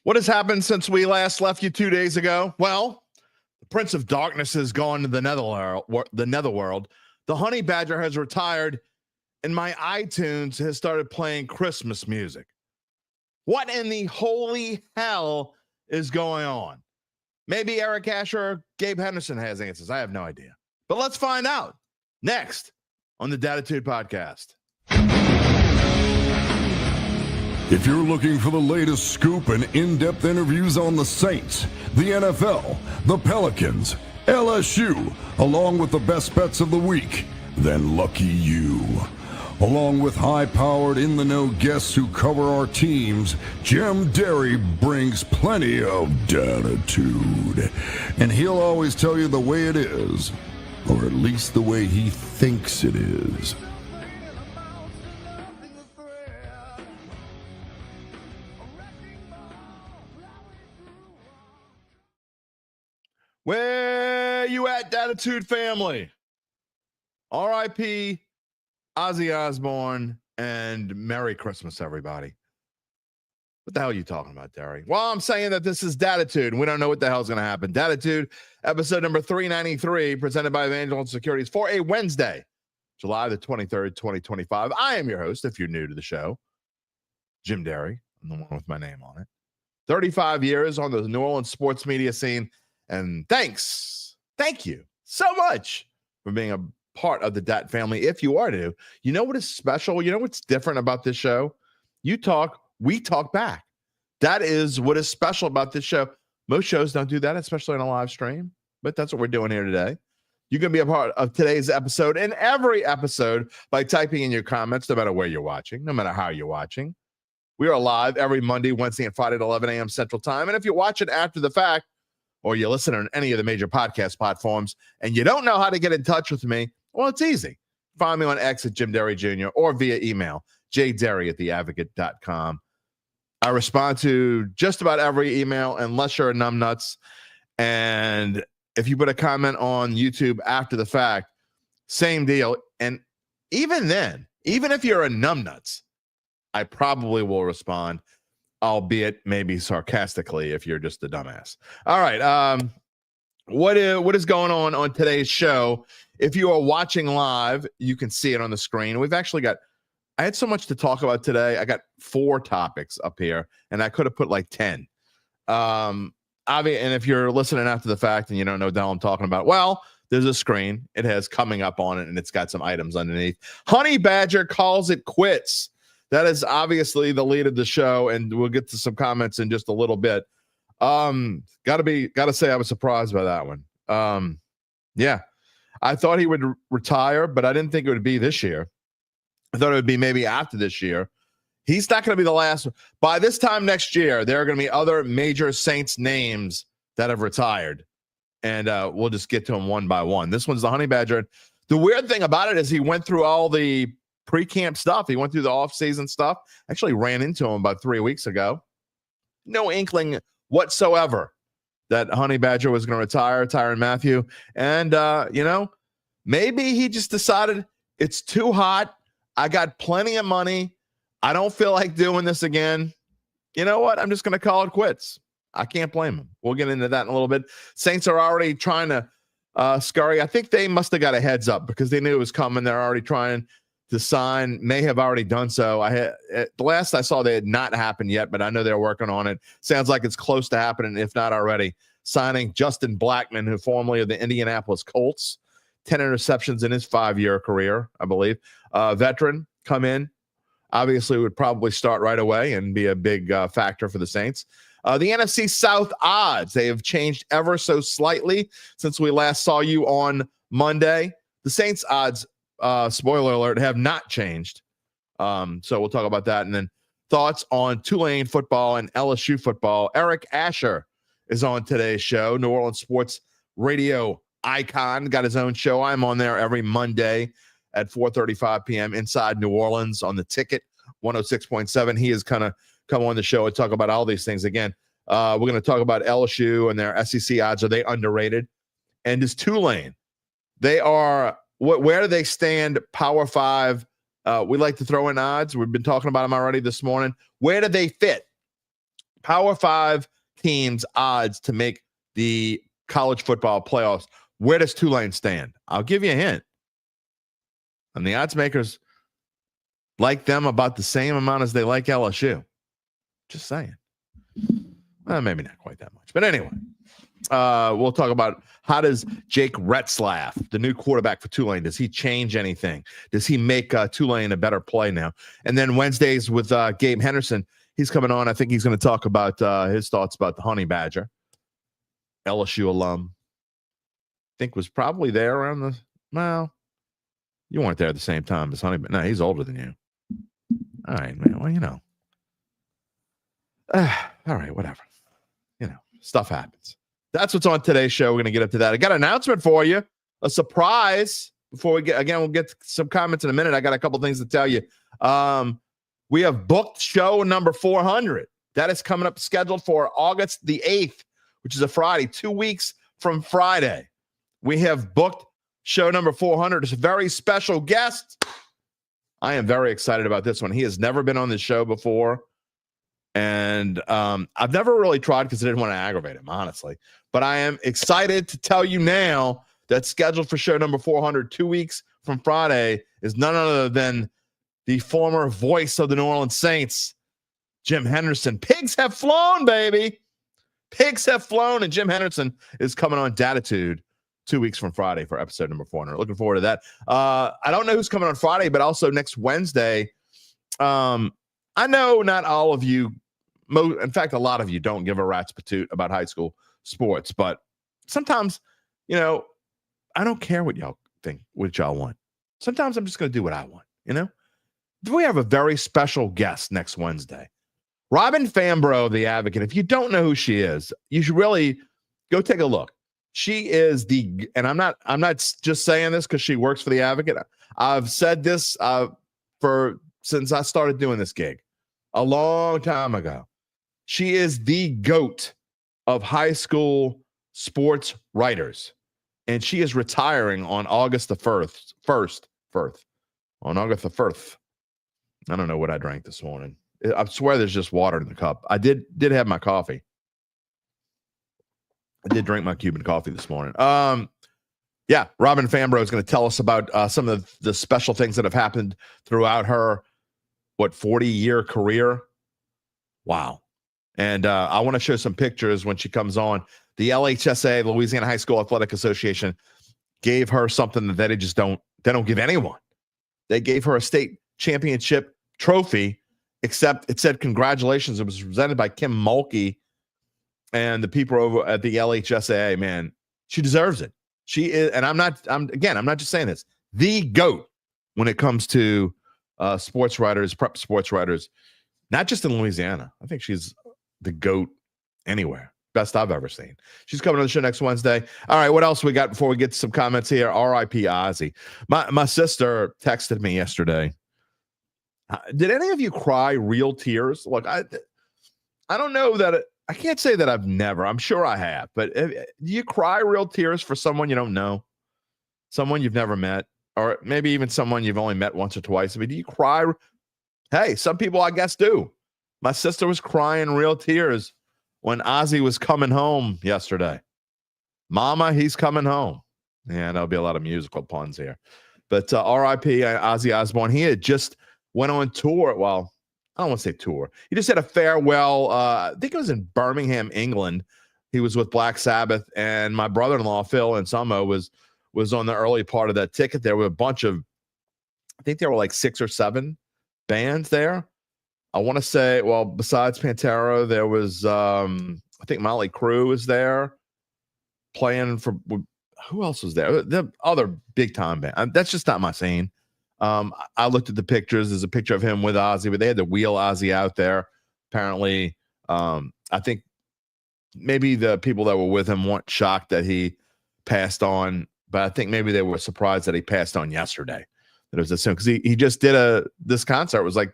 What has happened since we last left you 2 days ago? Well, the Prince of Darkness has gone to the netherworld. The Honey Badger has retired, and my iTunes has started playing Christmas music. What in the holy hell is going on? Maybe Eric Asher or Gabe Henderson has answers. I have no idea. But let's find out next on the Dattitude podcast. If you're looking for the latest scoop and in-depth interviews on the Saints, the NFL, the Pelicans, LSU, along with the best bets of the week, then lucky you. Along with high-powered, in-the-know guests who cover our teams, Jim Derry brings plenty of Dattitude. And he'll always tell you the way it is, or at least the way he thinks it is. Where you at, Dattitude family? R.I.P. Ozzy Osbourne, and Merry Christmas, everybody. What the hell are you talking about, Derry? Well, I'm saying that this is Dattitude, and we don't know what the hell's going to happen. Dattitude, episode number 393, presented by Evangeline Securities for a Wednesday, July the 23rd, 2025. I am your host, if you're new to the show, Jim Derry. I'm the one with my name on it. 35 years on the New Orleans sports media scene, and thank you so much for being a part of the Dat family. If you are new, you know what is special? You know what's different about this show? You talk, we talk back. That is what is special about this show. Most shows don't do that, especially on a live stream, but that's what we're doing here today. You can be a part of today's episode and every episode by typing in your comments, no matter where you're watching, no matter how you're watching. We are live every Monday, Wednesday, and Friday at 11 a.m. Central Time. And if you watch it after the fact, or you listen on any of the major podcast platforms, and you don't know how to get in touch with me, well, it's easy. Find me on X at Jim Derry Jr. or via email, jderry@theadvocate.com. I respond to just about every email, unless you're a numbnuts. And if you put a comment on YouTube after the fact, same deal. And even then, even if you're a numbnuts, I probably will respond, albeit maybe sarcastically if you're just a dumbass. All right. What is going on today's show? If you are watching live, you can see it on the screen. We've actually got, I had so much to talk about today. I got 4 topics up here, and I could have put like 10. And if you're listening after the fact and you don't know what the hell I'm talking about, well, there's a screen. It has coming up on it, and it's got some items underneath. Honey Badger calls it quits. That is obviously the lead of the show, and we'll get to some comments in just a little bit. Gotta say I was surprised by that one. Yeah. I thought he would retire, but I didn't think it would be this year. I thought it would be maybe after this year. He's not going to be the last. By this time next year, there are going to be other major Saints names that have retired, and we'll just get to them one by one. This one's the Honey Badger. The weird thing about it is he went through all the pre-camp stuff. He went through the off-season stuff. Actually ran into him about 3 weeks ago. No inkling whatsoever that Honey Badger was going to retire, Tyrann Mathieu. And, maybe he just decided it's too hot. I got plenty of money. I don't feel like doing this again. You know what? I'm just going to call it quits. I can't blame him. We'll get into that in a little bit. Saints are already trying to scurry. I think they must have got a heads up because they knew it was coming. They're already trying to sign, may have already done so. The last I saw, they had not happened yet, but I know they're working on it. Sounds like it's close to happening, if not already. Signing Julian Blackmon, who formerly of the Indianapolis Colts, 10 interceptions in his 5-year career, I believe. Veteran, come in. Obviously, would probably start right away and be a big factor for the Saints. The NFC South odds, they have changed ever so slightly since we last saw you on Monday. The Saints odds, spoiler alert, have not changed. So we'll talk about that. And then thoughts on Tulane football and LSU football. Eric Asher is on today's show. New Orleans sports radio icon, got his own show. I'm on there every Monday at 4:35 p.m. inside New Orleans on the Ticket 106.7. He is kind of come on the show and talk about all these things. Again, we're going to talk about LSU and their SEC odds. Are they underrated? And is Tulane, they are, where do they stand Power 5? We like to throw in odds. We've been talking about them already this morning. Where do they fit? Power 5 teams odds to make the college football playoffs. Where does Tulane stand? I'll give you a hint. And the odds makers like them about the same amount as they like LSU. Just saying. Well, maybe not quite that much. But anyway, we'll talk about how does Jake Retzlaff, the new quarterback for Tulane, does he change anything? Does he make Tulane a better play now? And then Wednesdays with Gabe Henderson, he's coming on. I think he's going to talk about his thoughts about the Honey Badger. LSU alum. I think was probably there around the, well, you weren't there at the same time as Honey. But no, he's older than you. All right, man. Well, you know. All right, whatever. You know, stuff happens. That's what's on today's show. We're going to get up to that. I got an announcement for you. A surprise. Before we get, again, we'll get some comments in a minute. I got a couple things to tell you. We have booked show number 400. That is coming up scheduled for August the 8th, which is a Friday, 2 weeks from Friday. We have booked show number 400. It's a very special guest. I am very excited about this one. He has never been on this show before. And I've never really tried because I didn't want to aggravate him, honestly. But I am excited to tell you now that scheduled for show number 400, 2 weeks from Friday, is none other than the former voice of the New Orleans Saints, Jim Henderson. Pigs have flown, baby. Pigs have flown, and Jim Henderson is coming on Dattitude 2 weeks from Friday for episode number 400. Looking forward to that. I don't know who's coming on Friday, but also next Wednesday. I know not all of you, in fact, a lot of you don't give a rat's patoot about high school sports, but sometimes, you know, I don't care what y'all think, what y'all want. Sometimes I'm just going to do what I want, you know? We have a very special guest next Wednesday. Robin Fambro of The Advocate. If you don't know who she is, you should really go take a look. She is and I'm not just saying this because she works for The Advocate. I've said this since I started doing this gig a long time ago. She is the GOAT of high school sports writers. And she is retiring on August the 1st. On August the 1st. I don't know what I drank this morning. I swear there's just water in the cup. I did have my coffee. I did drink my Cuban coffee this morning. Yeah, Robin Fambro is going to tell us about some of the special things that have happened throughout her 40-year career. Wow. And I want to show some pictures when she comes on. The LHSA, Louisiana High School Athletic Association, gave her something that they don't give anyone. They gave her a state championship trophy, except it said congratulations. It was presented by Kim Mulkey and the people over at the LHSA. Man, she deserves it. She is, and I'm not just saying this, the GOAT when it comes to sports writers, prep sports writers, not just in Louisiana. I think she's the GOAT anywhere. Best I've ever seen. She's coming on the show next Wednesday. All right, what else we got before we get to some comments here? R.I.P. Ozzy. My sister texted me yesterday. Did any of you cry real tears? Look, I don't know that I can't say that I've never. I'm sure I have. But do you cry real tears for someone you don't know? Someone you've never met? Or maybe even someone you've only met once or twice? I mean, do you cry? Hey, some people, I guess, do. My sister was crying real tears when Ozzy was coming home yesterday. Mama, he's coming home. Yeah, there'll be a lot of musical puns here. But R.I.P. Ozzy Osbourne. He had just went on tour. Well, I don't want to say tour. He just had a farewell. I think it was in Birmingham, England. He was with Black Sabbath, and my brother-in-law, Phil Anselmo, was on the early part of that ticket. There were a bunch of, I think there were like 6 or 7 bands there. I want to say, well, besides Pantera, there was, I think Motley Crue was there playing for, who else was there? The other big time band. That's just not my scene. I looked at the pictures. There's a picture of him with Ozzy, but they had to wheel Ozzy out there. Apparently, I think maybe the people that were with him weren't shocked that he passed on, but I think maybe they were surprised that he passed on yesterday. That it was assumed because he just did this concert. It was like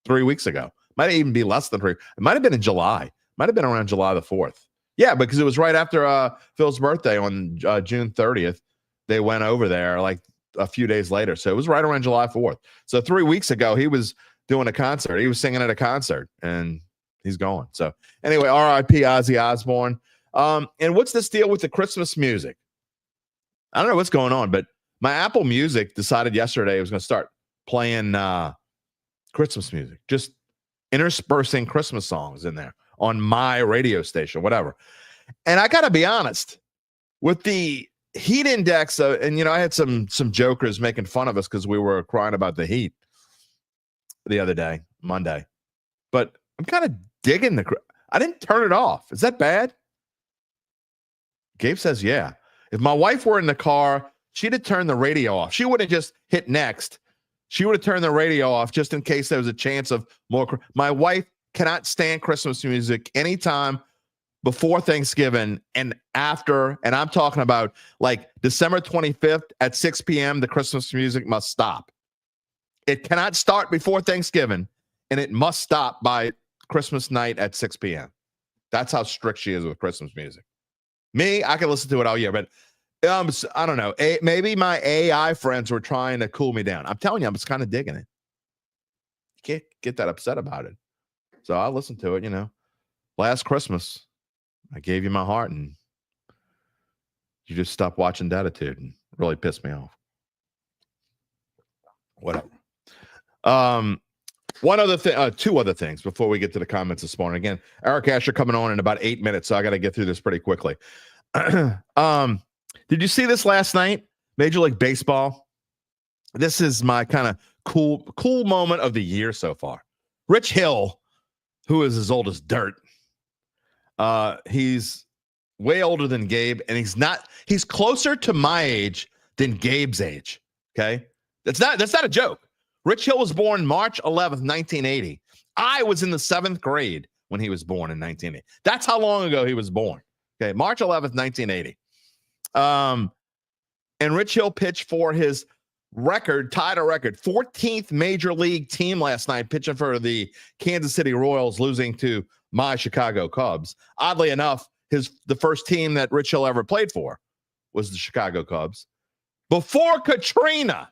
3 weeks ago. Might even be less than 3. It might have been in July. Might have been around July the 4th. Yeah, because it was right after Phil's birthday on June 30th. They went over there like a few days later. So it was right around July 4th. So 3 weeks ago, he was doing a concert. He was singing at a concert, and He's gone. So anyway, R.I.P. Ozzy Osbourne. And what's this deal with the Christmas music? I don't know what's going on, but my Apple Music decided yesterday it was going to start playing Christmas music, just interspersing Christmas songs in there on my radio station, whatever. And I got to be honest, with the heat index, and I had some jokers making fun of us because we were crying about the heat the other day, Monday. But I'm kind of digging I didn't turn it off. Is that bad? Gabe says, yeah. If my wife were in the car, she'd have turned the radio off. She wouldn't just hit next. She would have turned the radio off just in case there was a chance of more. My wife cannot stand Christmas music anytime before Thanksgiving and after. And I'm talking about like December 25th at 6 p.m. The Christmas music must stop. It cannot start before Thanksgiving, and it must stop by Christmas night at 6 p.m. That's how strict she is with Christmas music. Me, I can listen to it all year, but I don't know. Maybe my AI friends were trying to cool me down. I'm telling you, I'm just kind of digging it. You can't get that upset about it. So I'll listen to it, Last Christmas, I gave you my heart, and you just stopped watching Dattitude and really pissed me off. Whatever. One other thing, two other things before we get to the comments this morning. Again, Eric Asher coming on in about 8 minutes, so I got to get through this pretty quickly. Did you see this last night? Major League Baseball. This is my kind of cool moment of the year so far. Rich Hill, who is as old as dirt. He's way older than Gabe, and he's closer to my age than Gabe's age. Okay. That's not a joke. Rich Hill was born March 11th, 1980. I was in the 7th grade when he was born in 1980. That's how long ago he was born. Okay. March 11th, 1980. And Rich Hill pitched for his tied a record, 14th major league team last night, pitching for the Kansas City Royals, losing to my Chicago Cubs. Oddly enough, the first team that Rich Hill ever played for was the Chicago Cubs. Before Katrina,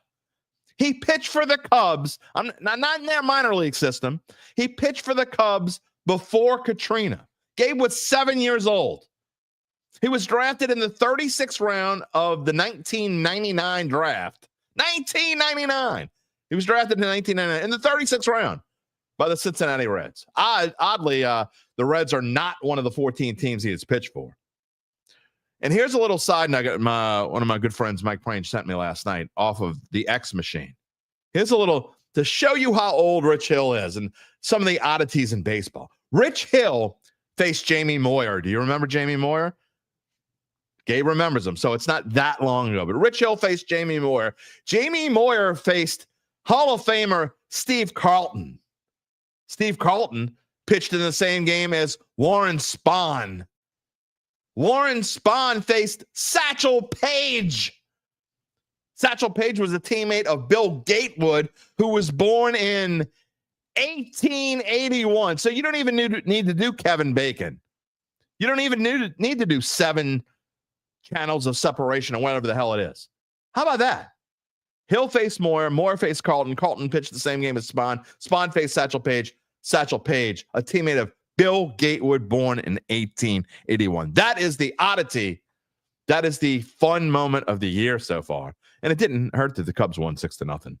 he pitched for the Cubs. I'm not in their minor league system. He pitched for the Cubs before Katrina. Gabe was 7 years old. He was drafted in the 36th round of the 1999 draft. 1999. He was drafted in 1999 in the 36th round by the Cincinnati Reds. Oddly, the Reds are not one of the 14 teams he has pitched for. And here's a little side nugget one of my good friends, Mike Prain, sent me last night off of the X machine. Here's a little to show you how old Rich Hill is and some of the oddities in baseball. Rich Hill faced Jamie Moyer. Do you remember Jamie Moyer? Gabe remembers him, so it's not that long ago. But Rich Hill faced Jamie Moyer. Jamie Moyer faced Hall of Famer Steve Carlton. Steve Carlton pitched in the same game as Warren Spahn. Warren Spahn faced Satchel Paige. Satchel Paige was a teammate of Bill Gatewood, who was born in 1881. So you don't even need to do Kevin Bacon. You don't even need to do 7 channels of separation or whatever the hell it is. How about that? Hill faced Moyer. Moyer faced Carlton. Carlton pitched the same game as Spahn. Spahn faced Satchel Paige. Satchel Paige, a teammate of Bill Gatewood, born in 1881. That is the oddity. That is the fun moment of the year so far. And it didn't hurt that the Cubs won 6-0.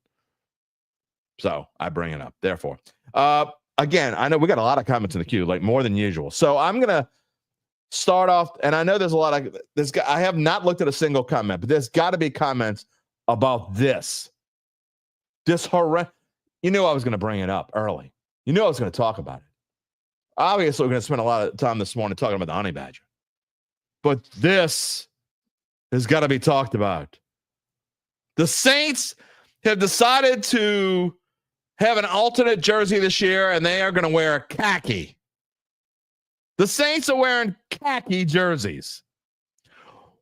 So I bring it up. Therefore, again, I know we got a lot of comments in the queue, like more than usual. So I'm going to start off, and I know there's a lot of this. I have not looked at a single comment, but there's got to be comments about this. This horrendous. You knew I was going to bring it up early. You knew I was going to talk about it. Obviously, we're going to spend a lot of time this morning talking about the honey badger. But this has got to be talked about. The Saints have decided to have an alternate jersey this year, and they are going to wear khaki. The Saints are wearing khaki jerseys.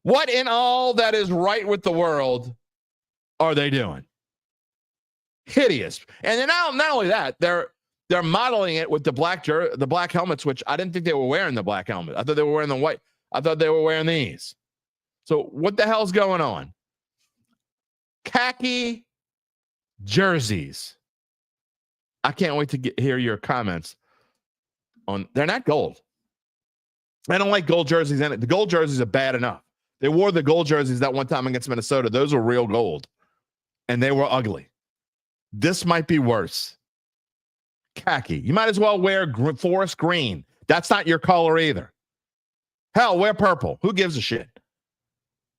What in all that is right with the world are they doing? Hideous. And then not only that, they're modeling it with the black helmets, which I didn't think they were wearing the black helmet. I thought they were wearing the white. I thought they were wearing these. So what the hell's going on? Khaki jerseys. I can't wait to hear your comments They're not gold. I don't like gold jerseys in it. The gold jerseys are bad enough. They wore the gold jerseys that one time against Minnesota. Those were real gold, and they were ugly. This might be worse. Khaki. You might as well wear forest green. That's not your color either. Hell, wear purple. Who gives a shit?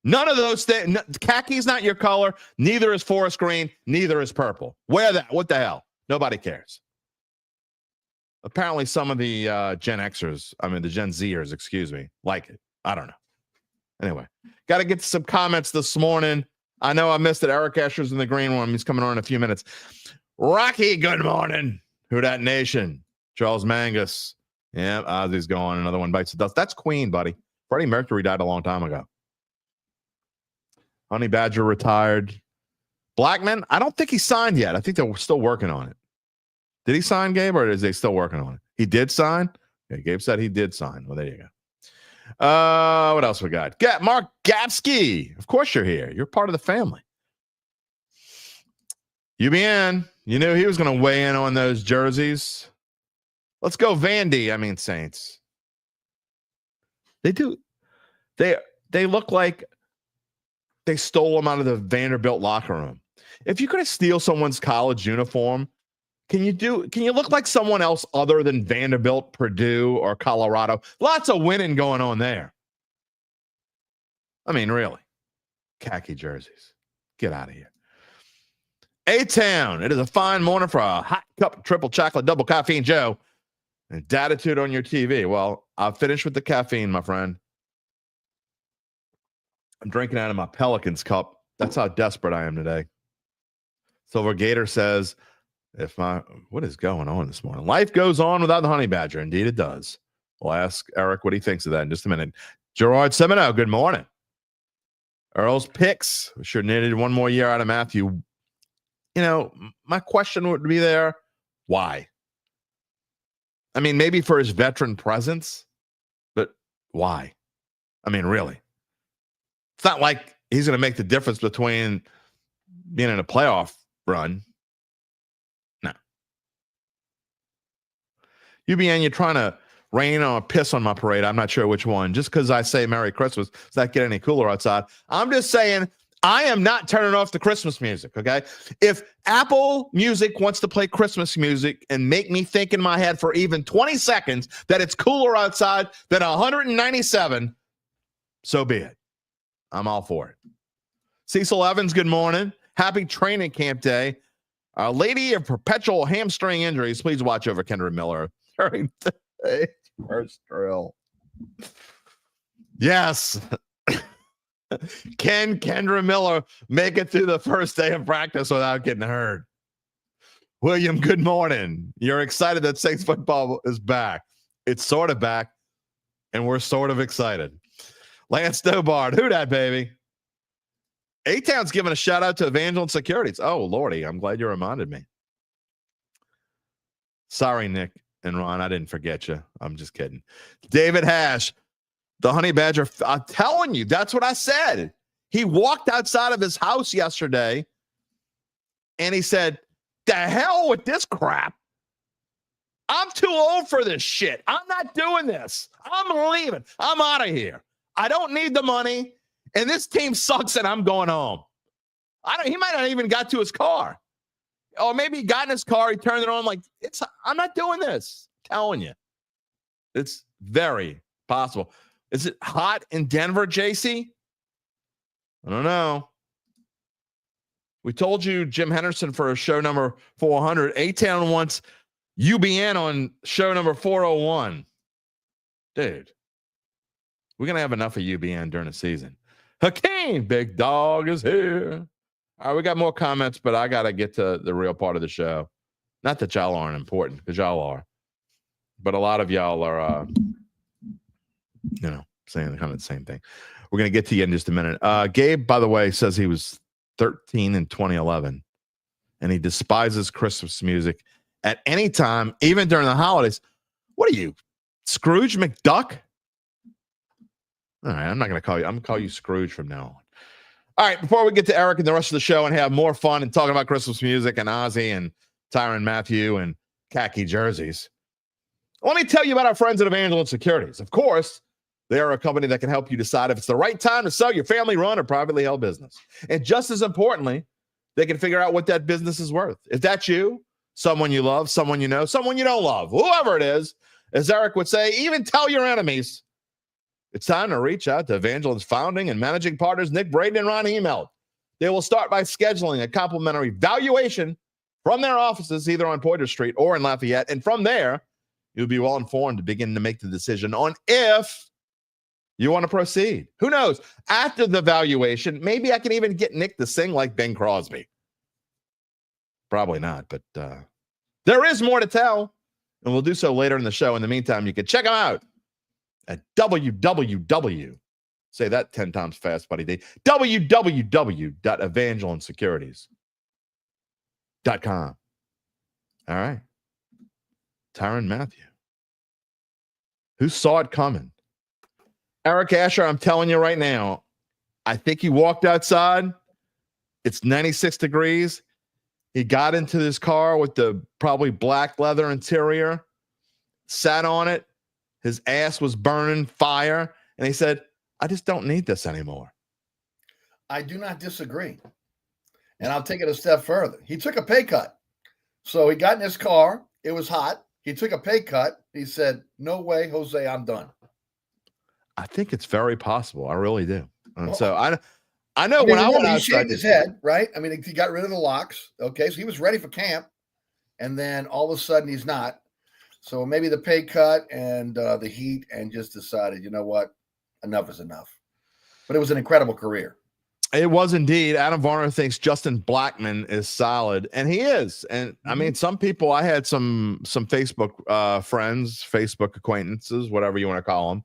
None of those things. Khaki's not your color. Neither is forest green. Neither is purple. Wear that. What the hell? Nobody cares. Apparently, some of the the Gen Zers, excuse me, like it. I don't know. Anyway, got to get to some comments this morning. I know I missed it. Eric Escher's in the green room. He's coming on in a few minutes. Rocky, good morning. Who Dat Nation? Charles Mangus. Yeah, Ozzy's going. Another one bites the dust. That's Queen, buddy. Freddie Mercury died a long time ago. Honey Badger retired. Blackmon, I don't think he signed yet. I think they're still working on it. Did he sign, Gabe, or is they still working on it? He did sign? Okay, Gabe said he did sign. Well, there you go. What else we got? Mark Gapsky. Of course you're here. You're part of the family. UBN, you knew he was going to weigh in on those jerseys. Let's go Vandy. Saints. They do. They look like they stole them out of the Vanderbilt locker room. If you're going to steal someone's college uniform, can you look like someone else other than Vanderbilt, Purdue, or Colorado? Lots of winning going on there. Really. Khaki jerseys. Get out of here. A-Town. It is a fine morning for a hot cup of triple chocolate, double caffeine Joe. And Dattitude on your TV. Well, I'll finish with the caffeine, my friend. I'm drinking out of my Pelicans cup. That's how desperate I am today. Silver Gator says, what is going on this morning? Life goes on without the honey badger. Indeed it does. We'll ask Eric what he thinks of that in just a minute. Gerard Semino, good morning. Earl's picks. We sure needed one more year out of Mathieu. My question would be there, why? Maybe for his veteran presence, but why? Really. It's not like he's going to make the difference between being in a playoff run. No. UBN, you're trying to rain or piss on my parade. I'm not sure which one. Just because I say Merry Christmas, does that get any cooler outside? I'm just saying I am not turning off the Christmas music, okay? If Apple Music wants to play Christmas music and make me think in my head for even 20 seconds that it's cooler outside than 197, so be it. I'm all for it. Cecil Evans, good morning. Happy training camp day. Lady of perpetual hamstring injuries, please watch over Kendra Miller during the first drill. Yes. Can Kendra Miller make it through the first day of practice without getting hurt? William, good morning. You're excited that Saints football is back. It's sort of back, and we're sort of excited. Lance Dobard, who dat, baby? A-Town's giving a shout out to Evangeline Securities. Oh, Lordy, I'm glad you reminded me. Sorry, Nick and Ron, I didn't forget you. I'm just kidding. David Hash, the honey badger. I'm telling you, that's what I said. He walked outside of his house yesterday and he said, the hell with this crap. I'm too old for this shit. I'm not doing this. I'm leaving. I'm out of here. I don't need the money. And this team sucks and I'm going home. He might not even got to his car. Or maybe he got in his car, he turned it on like, I'm not doing this. I'm telling you. It's very possible. Is it hot in Denver, JC? I don't know. We told you Jim Henderson for show number 400. A-Town wants UBN on show number 401. Dude, we're going to have enough of UBN during the season. Hakeem, big dog, is here. All right, we got more comments, but I got to get to the real part of the show. Not that y'all aren't important, because y'all are. But a lot of y'all are, saying kind of the same thing. We're going to get to you in just a minute. Gabe, by the way, says he was 13 in 2011, and he despises Christmas music at any time, even during the holidays. What are you, Scrooge McDuck? All right, I'm not going to call you. I'm going to call you Scrooge from now on. All right, before we get to Eric and the rest of the show and have more fun and talking about Christmas music and Ozzy and Tyrann Mathieu and khaki jerseys, Let me tell you about our friends at Evangeline Securities. Of course, they are a company that can help you decide if it's the right time to sell your family-run or privately held business. And just as importantly, they can figure out what that business is worth. If that's you, someone you love, someone you know, someone you don't love, whoever it is, as Eric would say, even tell your enemies. It's time to reach out to Evangeline's founding and managing partners, Nick Braden and Ron Emelt. They will start by scheduling a complimentary valuation from their offices, either on Poydras Street or in Lafayette. And from there, you'll be well informed to begin to make the decision on if you want to proceed. Who knows? After the valuation, maybe I can even get Nick to sing like Bing Crosby. Probably not, but there is more to tell, and we'll do so later in the show. In the meantime, you can check them out at www. Say that 10 times fast, buddy. www.evangelinesecurities.com. All right. Tyrann Mathieu. Who saw it coming? Eric Asher, I'm telling you right now, I think he walked outside. It's 96 degrees. He got into this car with the probably black leather interior, sat on it. His ass was burning fire. And he said, I just don't need this anymore. I do not disagree. And I'll take it a step further. He took a pay cut. So he got in his car. It was hot. He took a pay cut. He said, no way, Jose, I'm done. I think it's very possible. I really do. And so I know when I went outside. He shaved his head, right? I mean, he got rid of the locks. Okay, so he was ready for camp. And then all of a sudden he's not. So maybe the pay cut and the heat, and just decided, you know what? Enough is enough. But it was an incredible career. It was indeed. Adam Varner thinks Justin Blackmon is solid, and he is. And I mean, some people, I had some Facebook friends, Facebook acquaintances, whatever you want to call them.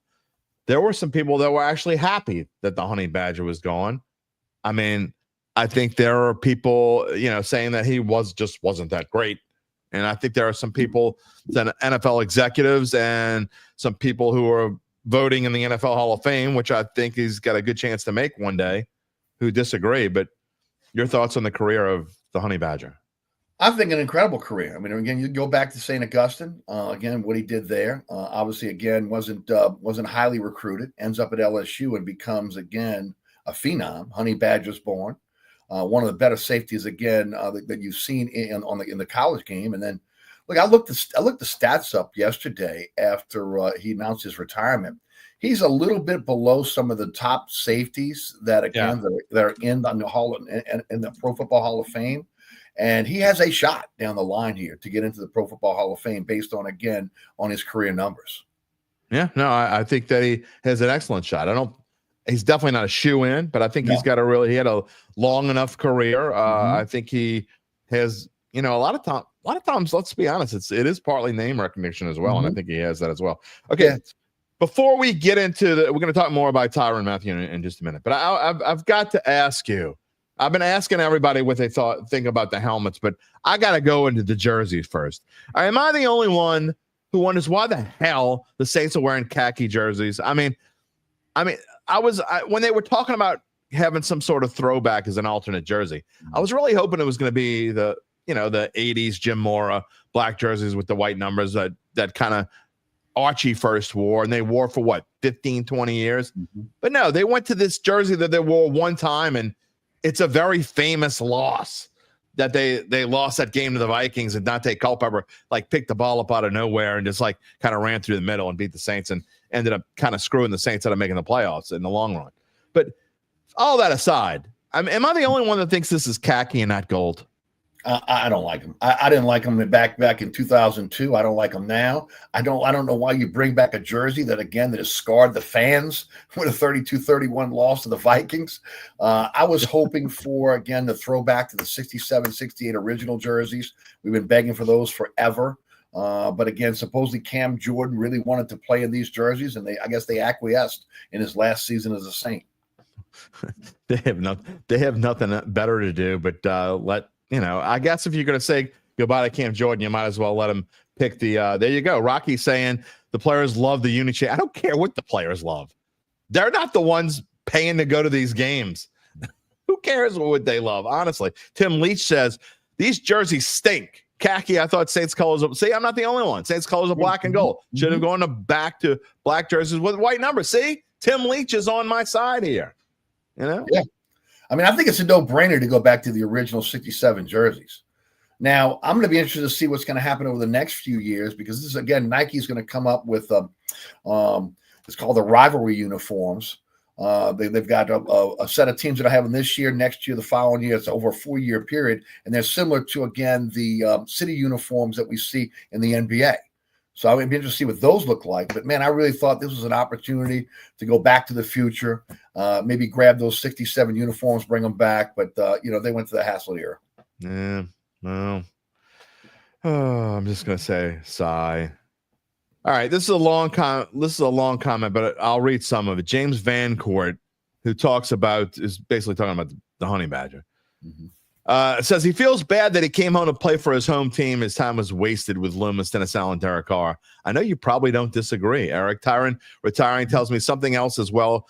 There were some people that were actually happy that the Honey Badger was gone. I mean, I think there are people, saying that he wasn't that great. And I think there are some people, NFL executives, and some people who are voting in the NFL Hall of Fame, which I think he's got a good chance to make one day, who disagree. But your thoughts on the career of the Honey Badger? I think an incredible career. I mean, again, you go back to St. Augustine. Again, what he did there, obviously, again, wasn't highly recruited. Ends up at LSU and becomes again a phenom. Honey Badger's born, one of the better safeties again that you've seen in the college game. And then, look, I looked the stats up yesterday after he announced his retirement. He's a little bit below some of the top safeties that are in the Hall in the Pro Football Hall of Fame. And he has a shot down the line here to get into the Pro Football Hall of Fame based on his career numbers. Yeah, no, I think that he has an excellent shot. He's definitely not a shoe-in, but I think he had a long enough career. I think he has, a lot of times, let's be honest, it is partly name recognition as well. And I think he has that as well. Okay. Yeah. Before we get into we're going to talk more about Tyrann Mathieu in just a minute, but I've got to ask you. I've been asking everybody what they think about the helmets, but I got to go into the jerseys first. Am I the only one who wonders why the hell the Saints are wearing khaki jerseys? I mean, when they were talking about having some sort of throwback as an alternate jersey, I was really hoping it was going to be the 80s Jim Mora black jerseys with the white numbers that kind of Archie first wore, and they wore for what, 15, 20 years. But no, they went to this jersey that they wore one time, and it's a very famous loss that they lost that game to the Vikings, and Dante Culpepper picked the ball up out of nowhere and just kind of ran through the middle and beat the Saints, and ended up kind of screwing the Saints out of making the playoffs in the long run. But all that aside, am I the only one that thinks this is khaki and not gold? I don't like them. I didn't like them back in 2002. I don't like them now. I don't know why you bring back a jersey that has scarred the fans with a 32-31 loss to the Vikings. I was hoping for, again, the throwback to the 67, 68 original jerseys. We've been begging for those forever. But again, supposedly Cam Jordan really wanted to play in these jerseys, and I guess they acquiesced in his last season as a Saint. They have nothing better to do but I guess if you're going to say goodbye to Cam Jordan, you might as well let him pick there you go. Rocky's saying the players love the uni chain. I don't care what the players love. They're not the ones paying to go to these games. Who cares what they love? Honestly, Tim Leach says these jerseys stink. khaki. I thought Saints colors. See, I'm not the only one. Saints colors are black and gold. Should have gone back to black jerseys with white numbers. See, Tim Leach is on my side here. You know? Yeah. I mean, I think it's a no-brainer to go back to the original 67 jerseys. Now, I'm going to be interested to see what's going to happen over the next few years, because this is, again, Nike's going to come up with it's called the rivalry uniforms. They've got a set of teams that are having this year, next year, the following year. It's over a 4-year period, and they're similar to, again, the city uniforms that we see in the NBA. So I would be interested to see what those look like. But, man, I really thought this was an opportunity to go back to the future, maybe grab those 67 uniforms, bring them back. But, they went to the Haslett era. Yeah, well, I'm just going to say sigh. All right, this is a long comment, but I'll read some of it. James Vancourt, who is basically talking about the Honey Badger. Says he feels bad that he came home to play for his home team. His time was wasted with Loomis, Dennis Allen, Derek Carr. I know you probably don't disagree, Eric. Tyrann retiring tells me something else as well,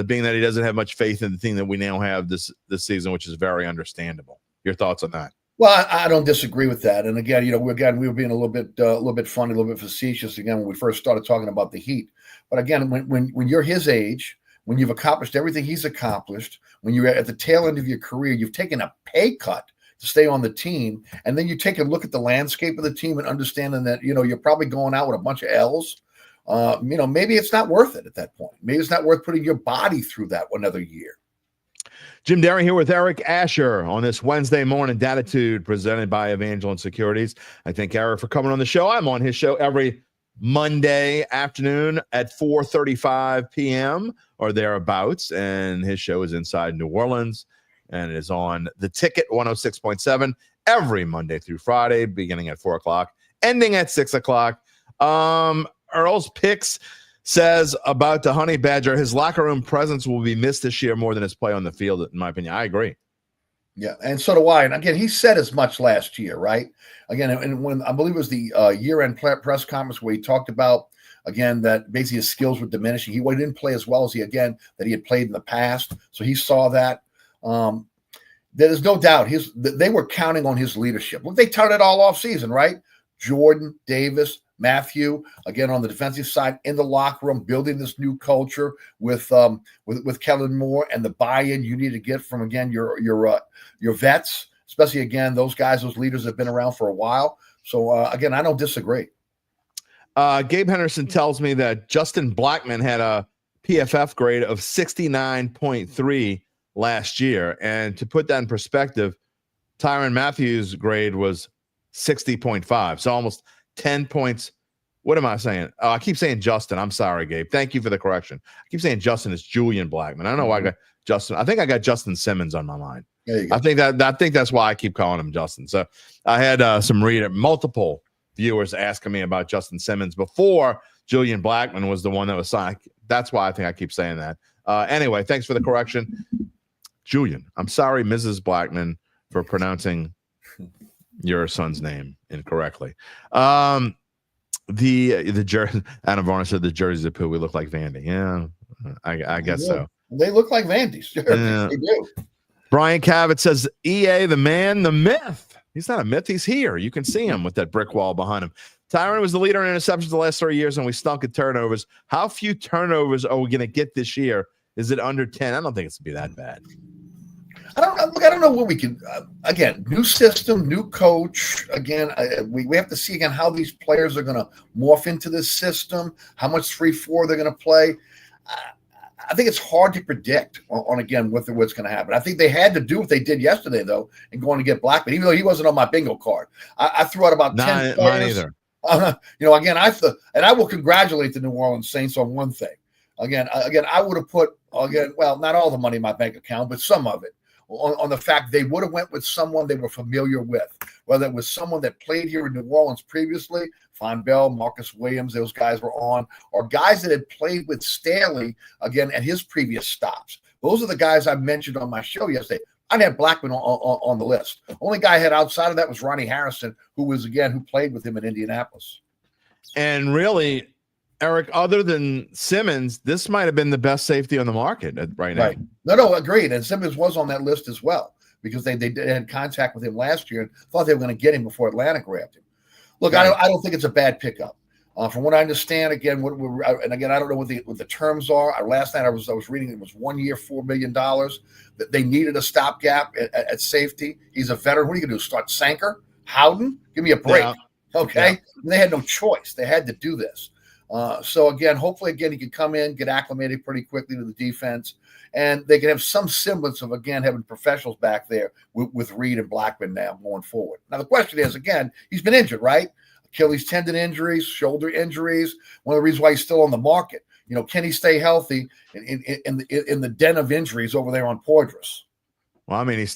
being that he doesn't have much faith in the team that we now have this season, which is very understandable. Your thoughts on that? Well, I don't disagree with that. And again, we were being a little bit funny, a little bit facetious again when we first started talking about the Heat. But again, when you're his age, when you've accomplished everything he's accomplished, when you're at the tail end of your career, you've taken a pay cut to stay on the team, and then you take a look at the landscape of the team and understanding that you're probably going out with a bunch of L's. Maybe it's not worth it at that point. Maybe it's not worth putting your body through that another year. Jim Derry here with Eric Asher on this Wednesday morning. Dattitude presented by Evangeline Securities. I thank Eric for coming on the show. I'm on his show every Monday afternoon at 4:35 p.m. or thereabouts, and his show is Inside New Orleans, and it is on The Ticket 106.7 every Monday through Friday, beginning at 4 o'clock, ending at 6 o'clock. Earl's Picks says about the Honey Badger, his locker room presence will be missed this year more than his play on the field, in my opinion. I agree. Yeah, and so do I. And again, he said as much last year, right? Again, and when I believe it was the year-end press conference where he talked about, again, that basically his skills were diminishing. He didn't play as well as he had played in the past. So he saw that. There's no doubt they were counting on his leadership. Look, they touted all off season, right? Jordan, Davis, Mathieu, again on the defensive side in the locker room, building this new culture with Kellen Moore and the buy-in you need to get from, again, your vets, especially, again, those leaders have been around for a while. So again, I don't disagree. Gabe Henderson tells me that Justin Blackmon had a PFF grade of 69.3 last year, and to put that in perspective, Tyrann Mathieu's grade was 60.5, so almost 10 points. What am I saying? Oh, I keep saying Justin. I'm sorry, Gabe. Thank you for the correction. I keep saying Justin is Julian Blackmon. I don't know why I got Justin. I think I got Justin Simmons on my mind. There you go. I think that's why I keep calling him Justin. So I had multiple viewers asking me about Justin Simmons before Julian Blackmon was the one that was signed. That's why I think I keep saying that. Anyway, thanks for the correction. Julian, I'm sorry, Mrs. Blackmon, for pronouncing your son's name incorrectly. The jersey, Adam Varner said the jerseys of poo, we look like Vandy. Yeah, I guess so. They look like Vandy's. Sure, they do. Brian Cavett says, EA, the man, the myth. He's not a myth. He's here. You can see him with that brick wall behind him. Tyrann was the leader in interceptions the last 3 years, and we stunk at turnovers. How few turnovers are we going to get this year? Is it under 10? I don't think it's going to be that bad. I don't know what we can. Again, new system, new coach. Again, we have to see again how these players are going to morph into this system. How much 3-4 they're going to play. I think it's hard to predict on again what's going to happen. I think they had to do what they did yesterday though, and going to get Blackmon, even though he wasn't on my bingo card. I threw out about 10 players. Mine either. Again, I will congratulate the New Orleans Saints on one thing. Again, I would have put not all the money in my bank account, but some of it. On the fact they would have went with someone they were familiar with, whether it was someone that played here in New Orleans previously, Von Bell, Marcus Williams, those guys were on, or guys that had played with Staley, again, at his previous stops. Those are the guys I mentioned on my show yesterday. I didn't have Blackmon on the list. Only guy I had outside of that was Ronnie Harrison, who played with him in Indianapolis. And really, Eric, other than Simmons, this might have been the best safety on the market right now. Right. No, agreed. And Simmons was on that list as well. because they had contact with him last year and thought they were going to get him before Atlanta grabbed him. Look, Right. I don't think it's a bad pickup. From what I understand, again, and again, I don't know what the terms are. Last night I was reading it was 1 year, $4 million. That they needed a stopgap at safety. He's a veteran. What are you going to do? Start Sanker? Howden? Give me a break. Yeah. Okay. Yeah. They had no choice. They had to do this. So again, hopefully, again, he can come in, get acclimated pretty quickly to the defense, and they can have some semblance of, again, having professionals back there with Reed and Blackmon now going forward. Now, the question is, again, he's been injured, right? Achilles tendon injuries, shoulder injuries. One of the reasons why he's still on the market. Can he stay healthy in the den of injuries over there on Poydras? Well, I mean, he's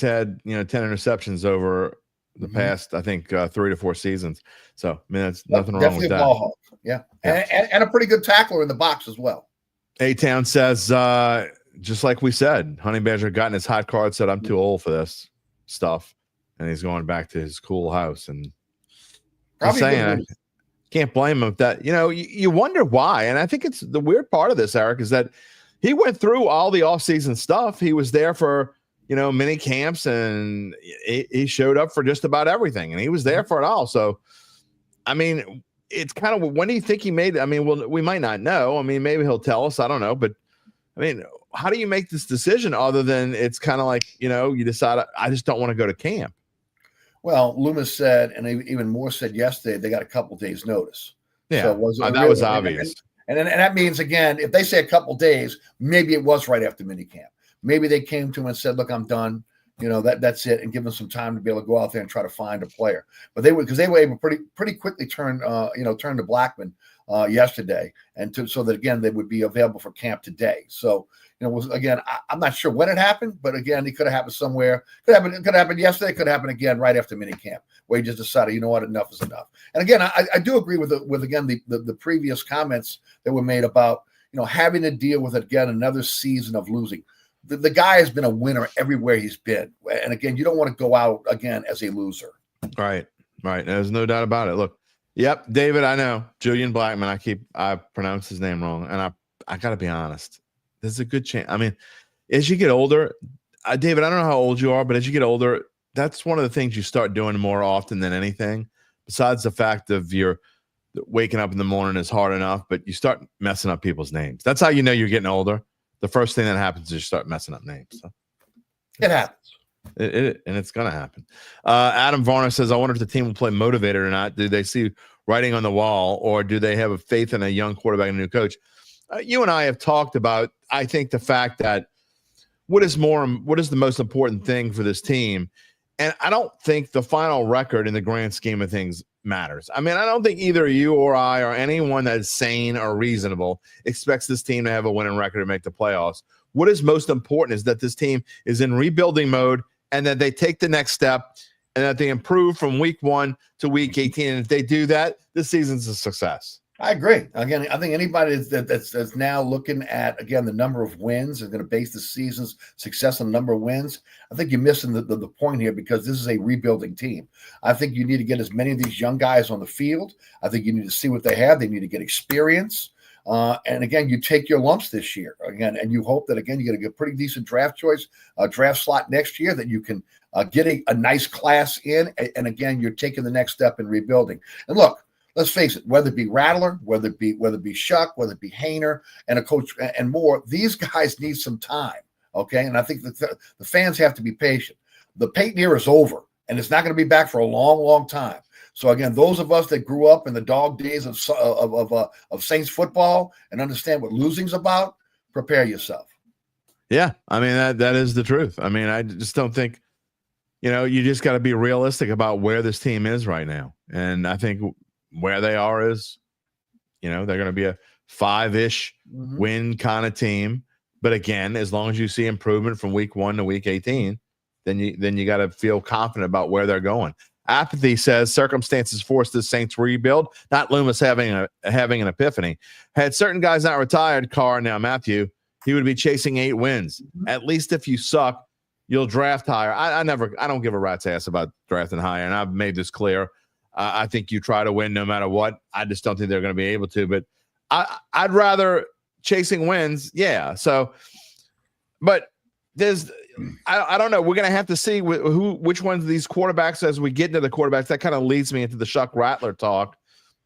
had 10 interceptions over the past, I think, 3 to 4 seasons. So, I mean, that's nothing wrong with that. Definitely a ball hawk. Yeah. And a pretty good tackler in the box as well. A-Town says, just like we said, Honey Badger got in his hot card, said, I'm too old for this stuff. And he's going back to his cool house. And I'm saying, I can't blame him if that, you wonder why. And I think it's the weird part of this, Eric, is that he went through all the offseason stuff. He was there for, mini camps, and he showed up for just about everything, and he was there for it all. So, I mean, it's kind of, when do you think he made it? I mean, we might not know. I mean, maybe he'll tell us. I don't know. But, I mean, how do you make this decision other than it's kind of like, you decide, I just don't want to go to camp? Well, Loomis said, and even more said yesterday, they got a couple days notice. Yeah, so that was obvious. And that means, again, if they say a couple days, maybe it was right after minicamp. Maybe they came to him and said, look, I'm done. That's it, and give them some time to be able to go out there and try to find a player. But they were able pretty quickly turn to Blackmon yesterday, and so that, again, they would be available for camp today. So, I'm not sure when it happened, but again, it could have happened somewhere. Could happen yesterday. Could happen again right after minicamp, where he just decided, enough is enough. And again, I do agree with again the previous comments that were made about having to deal with, again, another season of losing. The guy has been a winner everywhere he's been, and again, you don't want to go out again as a loser. Right. There's no doubt about it. Look, yep, David, I know Julian Blackmon. I pronounce his name wrong, and I got to be honest. There's a good chance. I mean, as you get older, David, I don't know how old you are, but as you get older, that's one of the things you start doing more often than anything. Besides the fact of your waking up in the morning is hard enough, but you start messing up people's names. That's how you know you're getting older. The first thing that happens is you start messing up names. So. It happens. And it's going to happen. Adam Varner says, I wonder if the team will play motivated or not. Do they see writing on the wall, or do they have a faith in a young quarterback and a new coach? You and I have talked about, I think, the fact that what is the most important thing for this team? And I don't think the final record in the grand scheme of things matters. I mean, I don't think either you or I or anyone that is sane or reasonable expects this team to have a winning record to make the playoffs. What is most important is that this team is in rebuilding mode, and that they take the next step, and that they improve from week 1 to week 18. And if they do that, this season's a success. I agree. Again, I think anybody that's now looking at, again, the number of wins and going to base the season's success on the number of wins, I think you're missing the point here, because this is a rebuilding team. I think you need to get as many of these young guys on the field. I think you need to see what they have. They need to get experience. And again, you take your lumps this year again, and you hope that, again, you get a pretty decent draft slot next year, that you can get a nice class in. And again, you're taking the next step in rebuilding. And look, let's face it, whether it be Rattler, whether it be Shuck, whether it be Hainer and a coach and more, these guys need some time. Okay. And I think that the fans have to be patient. The Peyton era is over, and it's not going to be back for a long, long time. So again, those of us that grew up in the dog days of Saints football and understand what losing's about, prepare yourself. Yeah. I mean, that is the truth. I mean, I just don't think, you just got to be realistic about where this team is right now. And I think where they are is, they're going to be a 5-ish win kind of team. But again, as long as you see improvement from week 1 to week 18, then you got to feel confident about where they're going. Apathy says circumstances forced the Saints rebuild, not Loomis having an epiphany. Had certain guys not retired, Tyrann Mathieu, he would be chasing 8 wins. At least if you suck, you'll draft higher. I don't give a rat's ass about drafting higher, and I've made this clear. I think you try to win no matter what. I just don't think they're going to be able to. But I'd rather chasing wins. Yeah. So, but there's I don't know. We're going to have to see which ones of these quarterbacks as we get into the quarterbacks. That kind of leads me into the Shuck Rattler talk.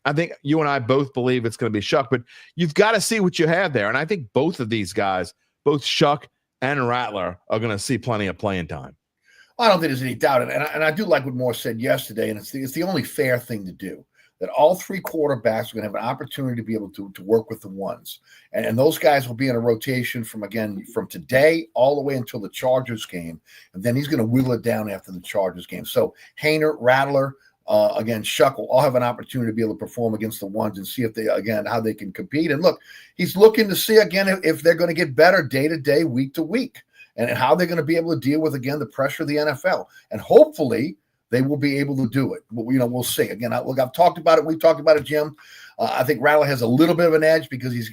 I think you and I both believe it's going to be Shuck, but you've got to see what you have there. And I think both of these guys, both Shuck and Rattler, are going to see plenty of playing time. I don't think there's any doubt. And I do like what Moore said yesterday, and it's the only fair thing to do, that all three quarterbacks are going to have an opportunity to be able to work with the ones. And those guys will be in a rotation from today all the way until the Chargers game. And then he's going to wheel it down after the Chargers game. So Haener, Rattler, again, Shuck will all have an opportunity to be able to perform against the ones and see if they, again, how they can compete. And look, he's looking to see, again, if they're going to get better day to day, week to week, and how they're going to be able to deal with, again, the pressure of the NFL. And hopefully they will be able to do it. But, we'll see. Again, I've talked about it. We've talked about it, Jim. I think Rattler has a little bit of an edge because he's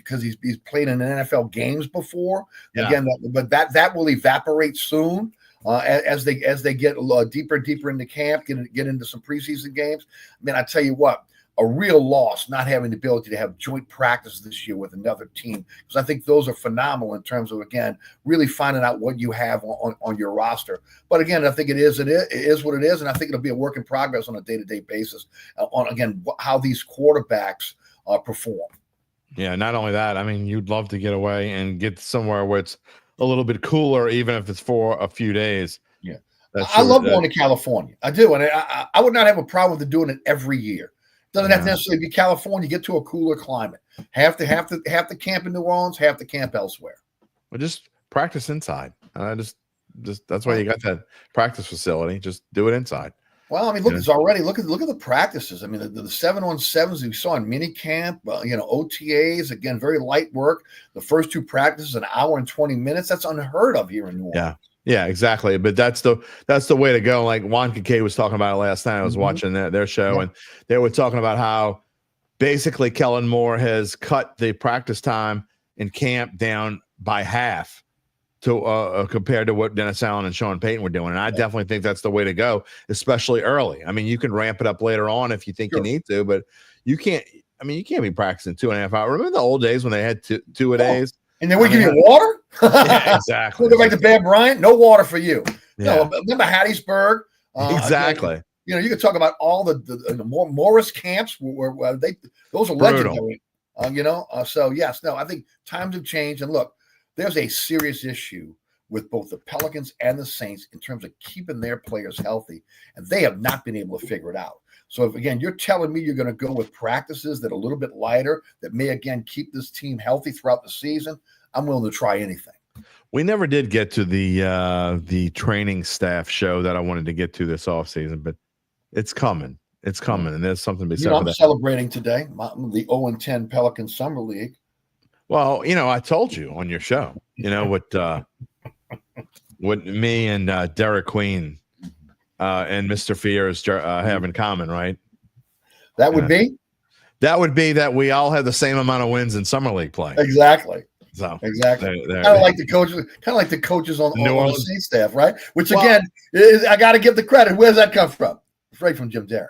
played in NFL games before. Yeah. Again, but that will evaporate soon. As they get deeper and deeper into camp, get into some preseason games. I mean, I tell you what, a real loss not having the ability to have joint practice this year with another team, because I think those are phenomenal in terms of, again, really finding out what you have on your roster. But again, I think it is what it is, and I think it'll be a work in progress on a day-to-day basis on, again, how these quarterbacks perform. Yeah, not only that, I mean, you'd love to get away and get somewhere where it's a little bit cooler, even if it's for a few days. Yeah, I love going to California. I do, and I would not have a problem with doing it every year. Doesn't have to necessarily be California. Get to a cooler climate. Have to camp in New Orleans. Have to camp elsewhere. Well, just practice inside. Just that's why you got that practice facility. Just do it inside. Well, I mean, look, it's already look at the practices. I mean, the 7-on-7s we saw in mini camp, OTAs, again, very light work. The first two practices, an hour and 20 minutes. That's unheard of here in New Orleans. Yeah, exactly. But that's the way to go. Like Juan Kincaid was talking about it last night. I was watching their show, and they were talking about how basically Kellen Moore has cut the practice time in camp down by half to compared to what Dennis Allen and Sean Payton were doing. And I definitely think that's the way to go, especially early. I mean, you can ramp it up later on if you think you need to, but you can't be practicing 2.5 hours. Remember the old days when they had two a days? And then we give you water? Yeah, exactly. We'll go back to Bear Bryant. No water for you. Yeah. No, remember Hattiesburg? Exactly. Again, you can talk about all the Morris camps where those are legendary. So yes, no, I think times have changed. And look, there's a serious issue with both the Pelicans and the Saints in terms of keeping their players healthy, and they have not been able to figure it out. So if, again, you're telling me you're going to go with practices that are a little bit lighter, that may, again, keep this team healthy throughout the season, I'm willing to try anything. We never did get to the training staff show that I wanted to get to this offseason, but it's coming. It's coming, and there's something to be said for that. I'm celebrating today the 0-10 Pelican Summer League. Well, I told you on your show, what me and Derek Queen and Mr. Fears have in common, right? That would be? That would be that we all have the same amount of wins in Summer League play. Exactly. So exactly. Kind of like the coaches on the Saint staff, right? Which again, I got to give the credit. Where does that come from? Straight from Jim Derry.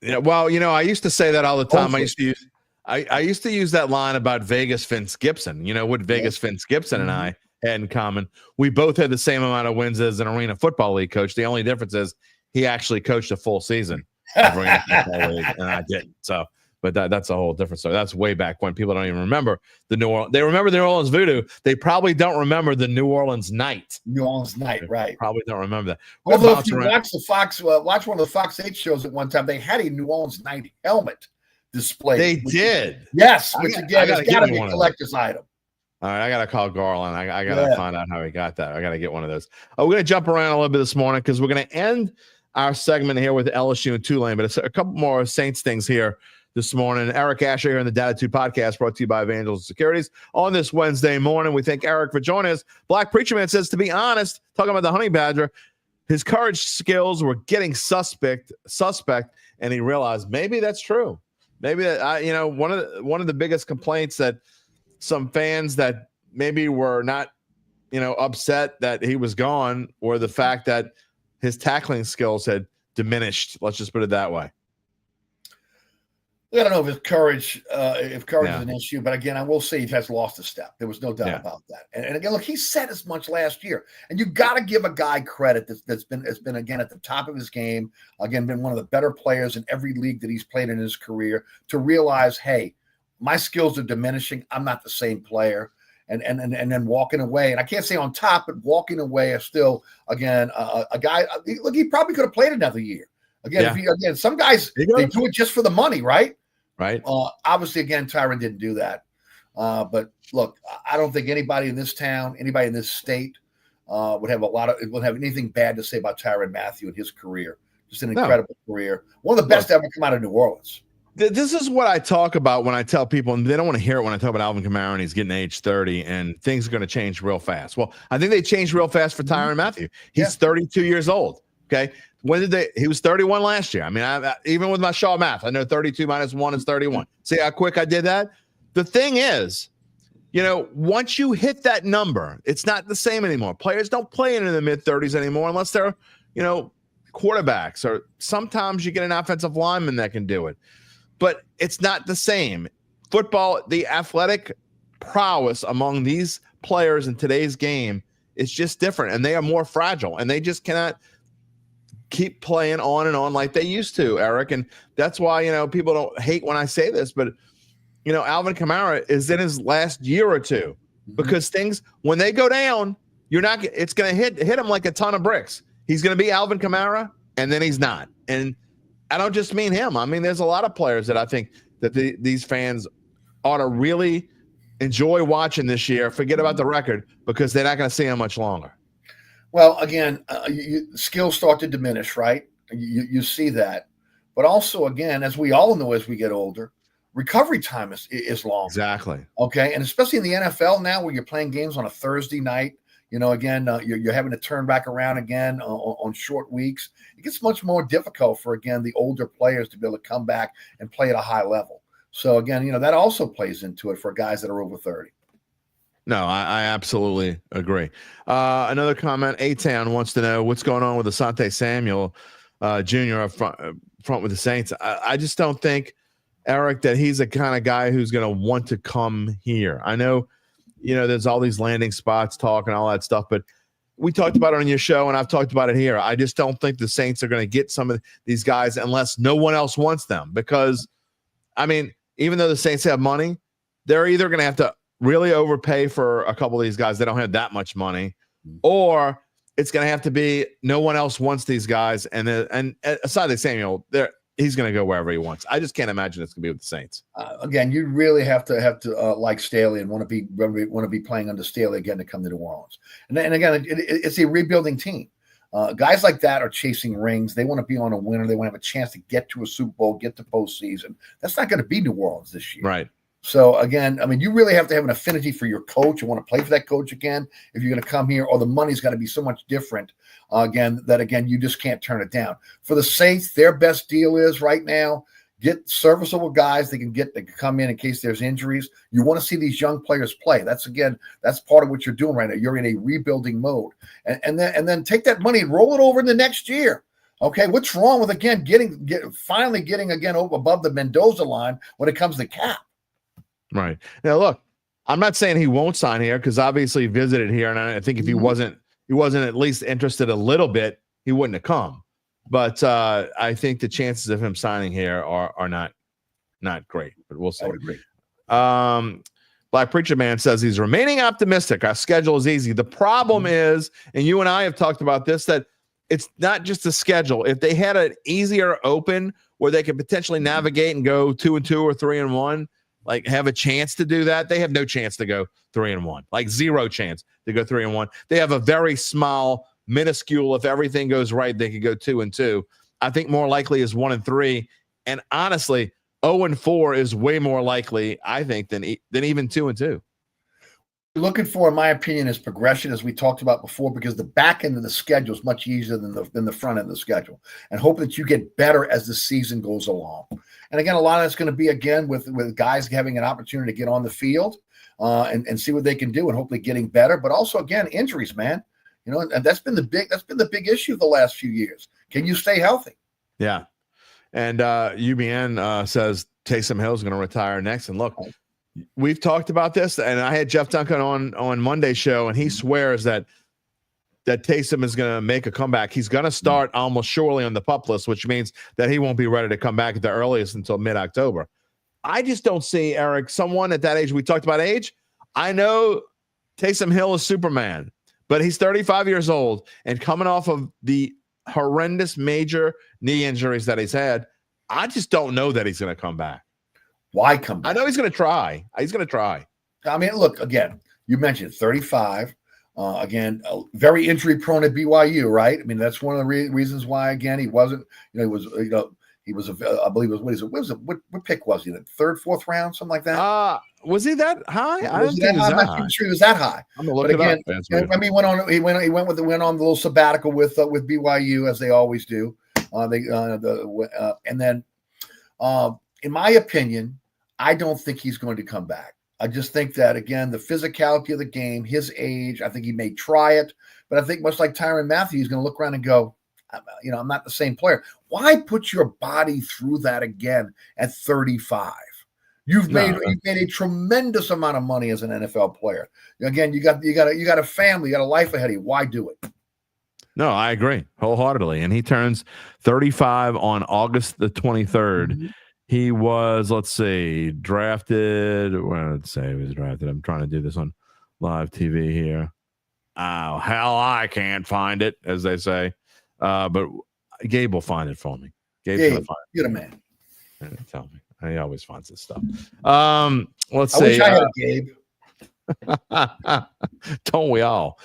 Yeah. Well, I used to say that all the time. I used to use that line about Vegas Vince Gibson. What Vegas Vince Gibson and I had in common. We both had the same amount of wins as an Arena Football League coach. The only difference is he actually coached a full season of Arena Football League, and I didn't. So. But that's a whole different story. That's way back when people don't even remember the New Orleans. They remember the New Orleans Voodoo. They probably don't remember the New Orleans Night. New Orleans Night, right? Probably don't remember that. Although if you watch one of the Fox 8 shows at one time, they had a New Orleans Night helmet displayed. They did. Yes, which again has got to be a collector's item. All right, I got to call Garland. I got to find out how he got that. I got to get one of those. We're going to jump around a little bit this morning because we're going to end our segment here with LSU and Tulane, but it's a couple more Saints things here this morning. Eric Asher here in the Dattitude podcast, brought to you by Evangeline Securities on this Wednesday morning. We thank Eric for joining us. Black Preacher Man says, to be honest, talking about the Honey Badger, his courage skills were getting suspect, and he realized maybe that's true. Maybe that one of the biggest complaints that some fans that maybe were not upset that he was gone were the fact that his tackling skills had diminished. Let's just put it that way. I don't know if if courage is an issue, but again, I will say he has lost a step. There was no doubt about that. And again, look, he said as much last year. And you got to give a guy credit that's been again at the top of his game. Again, been one of the better players in every league that he's played in his career. To realize, hey, my skills are diminishing. I'm not the same player. And then walking away, and I can't say on top, but walking away is still again a guy. Look, he probably could have played another year. Again, some guys they do it just for the money, right? Right. Obviously, again, Tyrann didn't do that. But look, I don't think anybody in this town, anybody in this state, would have anything bad to say about Tyrann Mathieu and his career. Just an incredible career, one of the best to ever come out of New Orleans. This is what I talk about when I tell people, and they don't want to hear it when I talk about Alvin Kamara and he's getting age 30 and things are going to change real fast. Well, I think they changed real fast for Tyrann Mathieu. He's 32 years old. Okay. He was 31 last year. I mean, even with my Shaw math, I know 32 minus 1 is 31. See how quick I did that? The thing is, once you hit that number, it's not the same anymore. Players don't play in the mid-30s anymore unless they're, quarterbacks, or sometimes you get an offensive lineman that can do it. But it's not the same. Football, the athletic prowess among these players in today's game is just different, and they are more fragile, and they just cannot keep playing on and on like they used to, Eric. And that's why, people don't hate when I say this, but, Alvin Kamara is in his last year or two because things, when they go down, it's going to hit him like a ton of bricks. He's going to be Alvin Kamara, and then he's not. And I don't just mean him. I mean, there's a lot of players that I think that these fans ought to really enjoy watching this year. Forget about the record because they're not going to see him much longer. Well, again, skills start to diminish, right? You see that. But also, again, as we all know as we get older, recovery time is long. Exactly. Okay, and especially in the NFL now where you're playing games on a Thursday night, again, you're having to turn back around again on short weeks. It gets much more difficult for, again, the older players to be able to come back and play at a high level. So, again, that also plays into it for guys that are over 30. No, I absolutely agree. Another comment, A-Town wants to know what's going on with Asante Samuel Jr. up front with the Saints. I just don't think, Eric, that he's the kind of guy who's going to want to come here. I know, there's all these landing spots talk and all that stuff, but we talked about it on your show, and I've talked about it here. I just don't think the Saints are going to get some of these guys unless no one else wants them because, I mean, even though the Saints have money, they're either going to have to really overpay for a couple of these guys that don't have that much money, or it's going to have to be no one else wants these guys. And Asante Samuel, he's going to go wherever he wants. I just can't imagine it's going to be with the Saints. Again, you really have to like Staley and want to be playing under Staley again to come to New Orleans. And again, it's a rebuilding team. Guys like that are chasing rings. They want to be on a winner. They want to have a chance to get to a Super Bowl, get to postseason. That's not going to be New Orleans this year. Right. So, again, I mean, you really have to have an affinity for your coach. You want to play for that coach again if you're going to come here, or the money's got to be so much different, again, you just can't turn it down. For the Saints, their best deal is right now, get serviceable guys that can come in case there's injuries. You want to see these young players play. That's part of what you're doing right now. You're in a rebuilding mode. And then take that money and roll it over in the next year. Okay, what's wrong with, again, finally getting again over above the Mendoza line when it comes to cap? Right. Now, look, I'm not saying he won't sign here because obviously he visited here, and I think if he wasn't at least interested a little bit, he wouldn't have come. But I think the chances of him signing here are not great. But we'll see. I would agree. Black Preacher Man says he's remaining optimistic. Our schedule is easy. The problem is, and you and I have talked about this, that it's not just the schedule. If they had an easier open where they could potentially navigate and go 2-2 or 3-1. Like have a chance to do that. They have no chance to go 3-1, like zero chance to go 3-1. They have a very small, minuscule. If everything goes right, they could go 2-2. I think more likely is 1-3. And honestly, 0-4 is way more likely, I think, than even 2-2. Looking for, in my opinion, is progression, as we talked about before, because the back end of the schedule is much easier than the front end of the schedule, and hope that you get better as the season goes along. And again, a lot of that's going to be, again, with guys having an opportunity to get on the field and see what they can do, and hopefully getting better. But also, again, injuries, man. And that's been the big issue the last few years. Can you stay healthy? Yeah. And UBN says Taysom Hill is going to retire next. And look, we've talked about this, and I had Jeff Duncan on Monday's show, and he swears that Taysom is going to make a comeback. He's going to start almost surely on the PUP list, which means that he won't be ready to come back at the earliest until mid-October. I just don't see, Eric, someone at that age. We talked about age. I know Taysom Hill is Superman, but he's 35 years old and coming off of the horrendous major knee injuries that he's had. I just don't know that he's going to come back. Why come back? I know he's going to try. He's going to try. I mean, look, again, you mentioned 35. Again, very injury prone at BYU, right? I mean, that's one of the reasons why, again, he wasn't, I believe it was, what pick was he? The third, fourth round, something like that? Was he that high? I don't think he was that high. I'm not even sure he was that high. I'm gonna look it up. I mean, he went on the little sabbatical with BYU, as they always do. And then, in my opinion, I don't think he's going to come back. I just think that, again, the physicality of the game, his age, I think he may try it, but I think much like Tyrann Mathieu, he's going to look around and go, I'm not the same player. Why put your body through that again at 35? You've made a tremendous amount of money as an NFL player. Again, you got a family, you got a life ahead of you. Why do it? No, I agree wholeheartedly. And he turns 35 on August the 23rd. Mm-hmm. He was, drafted. Well, let's say he was drafted. I'm trying to do this on live TV here. Oh, hell, I can't find it, as they say. But Gabe will find it for me. Gabe's going to find it. You're the man. Tell me. He always finds this stuff. Let's see. I wish I had Gabe. Don't we all?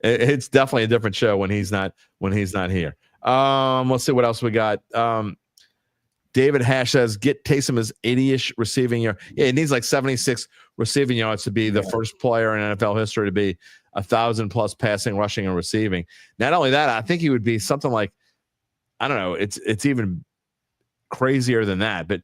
It's definitely a different show when he's not here. Let's see what else we got. David Hash says, get Taysom his 80-ish receiving yard. Yeah, he needs like 76 receiving yards to be the first player in NFL history to be 1,000+ passing, rushing, and receiving. Not only that, I think he would be something like, I don't know, it's even crazier than that. But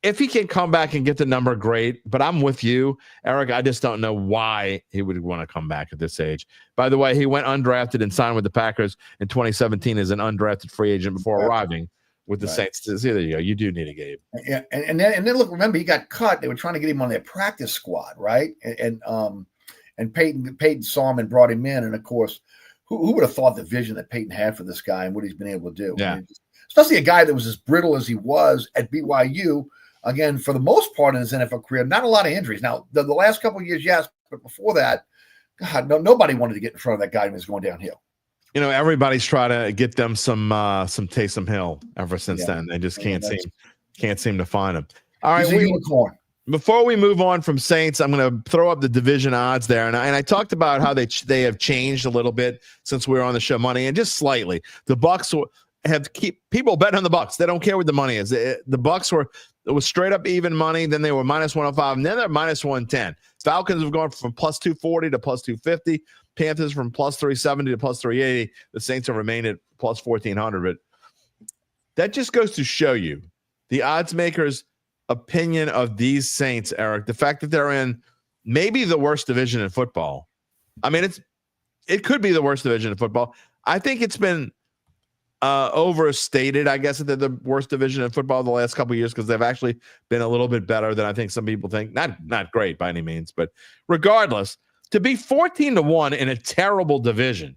if he can come back and get the number, great. But I'm with you, Eric. I just don't know why he would want to come back at this age. By the way, he went undrafted and signed with the Packers in 2017 as an undrafted free agent before arriving with the Saints. So there you go. You do need a Gabe. Yeah, and then look, remember, he got cut. They were trying to get him on their practice squad, right? And Peyton saw him and brought him in. And of course, who would have thought the vision that Peyton had for this guy and what he's been able to do? Yeah. I mean, especially a guy that was as brittle as he was at BYU. Again, for the most part in his NFL career, not a lot of injuries. Now, the last couple of years, yes, but before that, God, nobody wanted to get in front of that guy when he was going downhill. Everybody's trying to get them some Taysom Hill ever since then. They just can't seem to find him. All right, unicorn. Before we move on from Saints, I'm going to throw up the division odds there, and I talked about how they have changed a little bit since we were on the show Monday, and just slightly. The Bucks have keep people betting on the Bucks. They don't care what the money is. The Bucks it was straight up even money. Then they were -105, and then they're -110. Falcons have gone from +240 to +250. Panthers from +370 to +380. The Saints have remained at +1400. But that just goes to show you the odds makers' opinion of these Saints, Eric. The fact that they're in maybe the worst division in football. I mean, it could be the worst division in football. I think it's been overstated, I guess, that they're the worst division in football the last couple of years because they've actually been a little bit better than I think some people think. Not great by any means, but regardless, to be 14-1 in a terrible division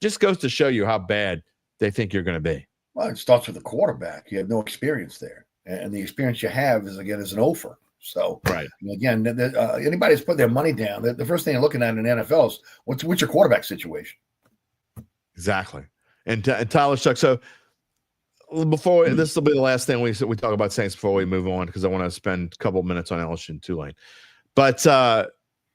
just goes to show you how bad they think you're going to be. Well, it starts with the quarterback. You have no experience there, and the experience you have is an offer. So, right. Again, anybody that's put their money down, the first thing they're looking at in the NFL is what's your quarterback situation. Exactly. And Tyler Chuck. So before this will be the last thing we talk about Saints before we move on, because I want to spend a couple of minutes on LSU and Tulane. But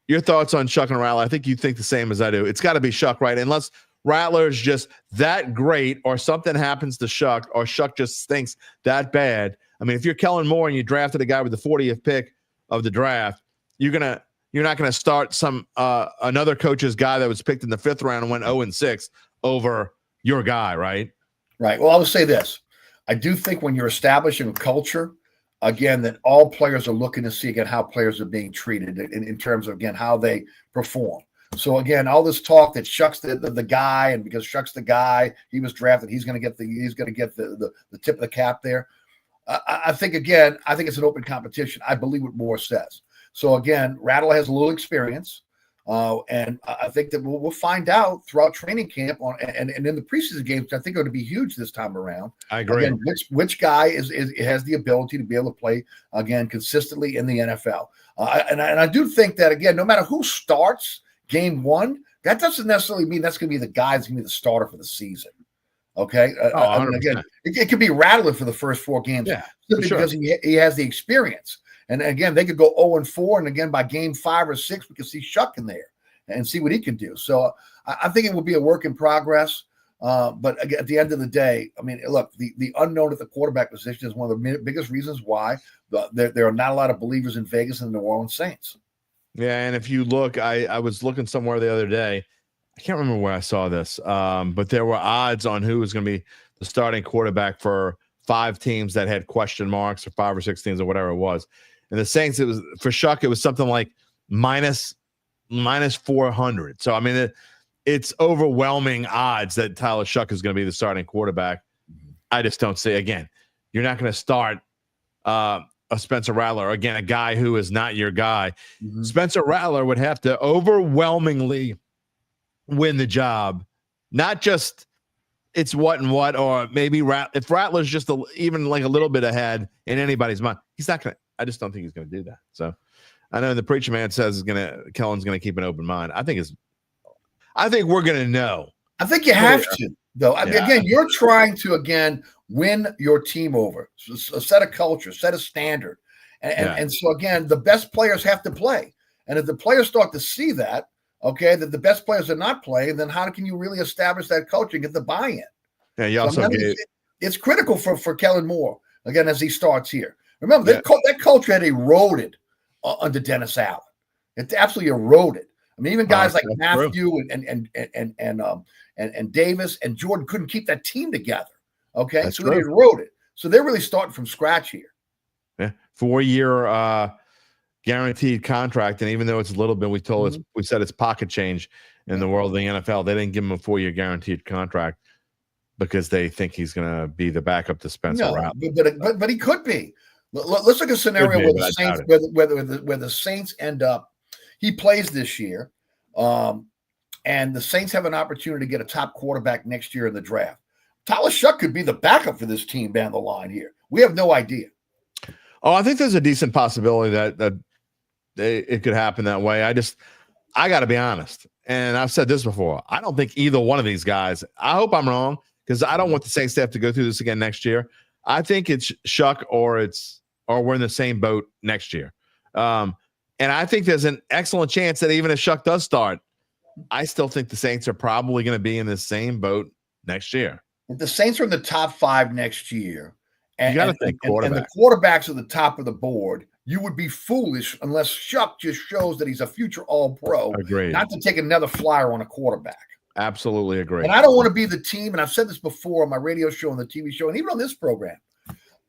your thoughts on Chuck and Rattler? I think you think the same as I do. It's got to be Chuck, right? Unless Rattler is just that great, or something happens to Chuck, or Chuck just stinks that bad. I mean, if you're Kellen Moore and you drafted a guy with the 40th pick of the draft, you're not gonna start some another coach's guy that was picked in the 5th round and went 0-6 over your guy, right? Right. Well, I would say this. I do think when you're establishing a culture, again, that all players are looking to see, again, how players are being treated in terms of, again, how they perform. So, again, all this talk that Chuck's the guy, and because Chuck's the guy, he was drafted, he's going to get the tip of the cap there. I think it's an open competition. I believe what Moore says. So again, Rattle has a little experience, and I think that we'll find out throughout training camp and in the preseason games. I think are going to be huge this time around. I agree. Again, which guy has the ability to be able to play again consistently in the NFL, and I do think that again, no matter who starts game one, that doesn't necessarily mean that's going to be the guy that's going to be the starter for the season. Okay. I mean, again, it could be Rattler for the first 4 games, simply because he has the experience. And again, they could go 0-4, and again by game 5 or 6, we could see Shuck in there and see what he can do. So I think it will be a work in progress. But again, at the end of the day, I mean, look, the unknown at the quarterback position is one of the biggest reasons why there are not a lot of believers in Vegas and the New Orleans Saints. Yeah, and if you look, I was looking somewhere the other day. I can't remember where I saw this, but there were odds on who was going to be the starting quarterback for 5 teams that had question marks, or 5 or 6 teams or whatever it was. And the Saints, it was for Shuck, it was something like minus 400. So I mean, it's overwhelming odds that Tyler Shuck is going to be the starting quarterback. I just don't see. Again, you're not going to start a Spencer Rattler, again, a guy who is not your guy. Mm-hmm. Spencer Rattler would have to overwhelmingly win the job, not just it's what and what, or maybe if Rattler's just even like a little bit ahead in anybody's mind, he's not going to. I just don't think he's going to do that. So I know the preacher man says Kellen's going to keep an open mind. I think we're going to know. I think you have to, though. I mean, again, you're trying to win your team over, a set of culture, set a standard, and so again, the best players have to play. And if the players start to see that, okay, that the best players are not playing, then how can you really establish that culture and get the buy-in? Yeah, you also it's critical for Kellen Moore again as he starts here. Remember, that culture had eroded under Dennis Allen. It absolutely eroded. I mean, even guys like Mathieu and Davis and Jordan couldn't keep that team together. Okay, so it eroded. So they're really starting from scratch here. Yeah, 4-year guaranteed contract, and even though it's a little bit, we said it's pocket change in the world of the NFL. They didn't give him a 4-year guaranteed contract because they think he's going to be the backup to Spencer Rattler. But he could be. Let's look at a scenario where the Saints, where the Saints end up. He plays this year, and the Saints have an opportunity to get a top quarterback next year in the draft. Tyler Shuck could be the backup for this team down the line here. We have no idea. Oh, I think there's a decent possibility that it could happen that way. I got to be honest, and I've said this before. I don't think either one of these guys. I hope I'm wrong, because I don't want the Saints to have to go through this again next year. I think it's Shuck or we're in the same boat next year. And I think there's an excellent chance that even if Shuck does start, I still think the Saints are probably going to be in the same boat next year. If the Saints are in the top 5 next year, and, you got to think quarterback. And the quarterbacks are the top of the board, you would be foolish unless Shuck just shows that he's a future All-Pro. Agreed. Not to take another flyer on a quarterback. Absolutely agree. And I don't want to be the team, and I've said this before on my radio show, on the TV show, and even on this program.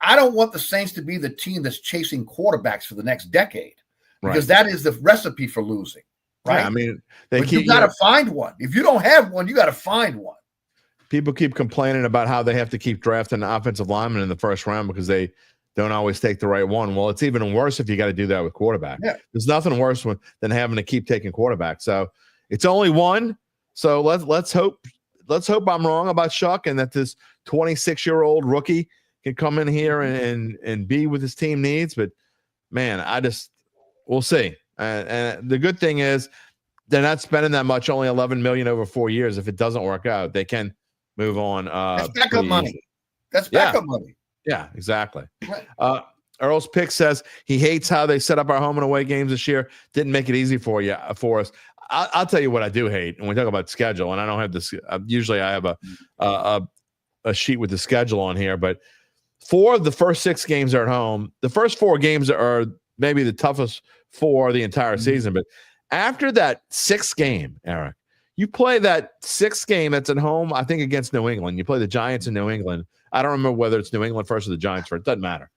I don't want the Saints to be the team that's chasing quarterbacks for the next decade, because that is the recipe for losing. Right? Yeah, I mean, you got to find one. If you don't have one, you got to find one. People keep complaining about how they have to keep drafting offensive linemen in the first round because they don't always take the right one. Well, it's even worse if you got to do that with quarterback. Yeah. There's nothing worse than having to keep taking quarterback. So it's only one. So let's hope I'm wrong about Shuck, and that this 26-year-old rookie can come in here and be what his team needs. But man, we'll see. And the good thing is they're not spending that much, only $11 million over 4 years. If it doesn't work out, they can move on. That's backup money. That's backup money. Yeah, exactly. Right. Earl's Pick says he hates how they set up our home and away games this year. Didn't make it easy for us. I'll tell you what I do hate when we talk about schedule, and I don't have this. Usually I have a sheet with the schedule on here, but 4 of the first 6 games are at home. The first 4 games are maybe the toughest 4 of the entire season. But after that 6th game, Eric, you play that 6th game that's at home, I think, against New England. You play the Giants in New England. I don't remember whether it's New England first or the Giants first. It doesn't matter.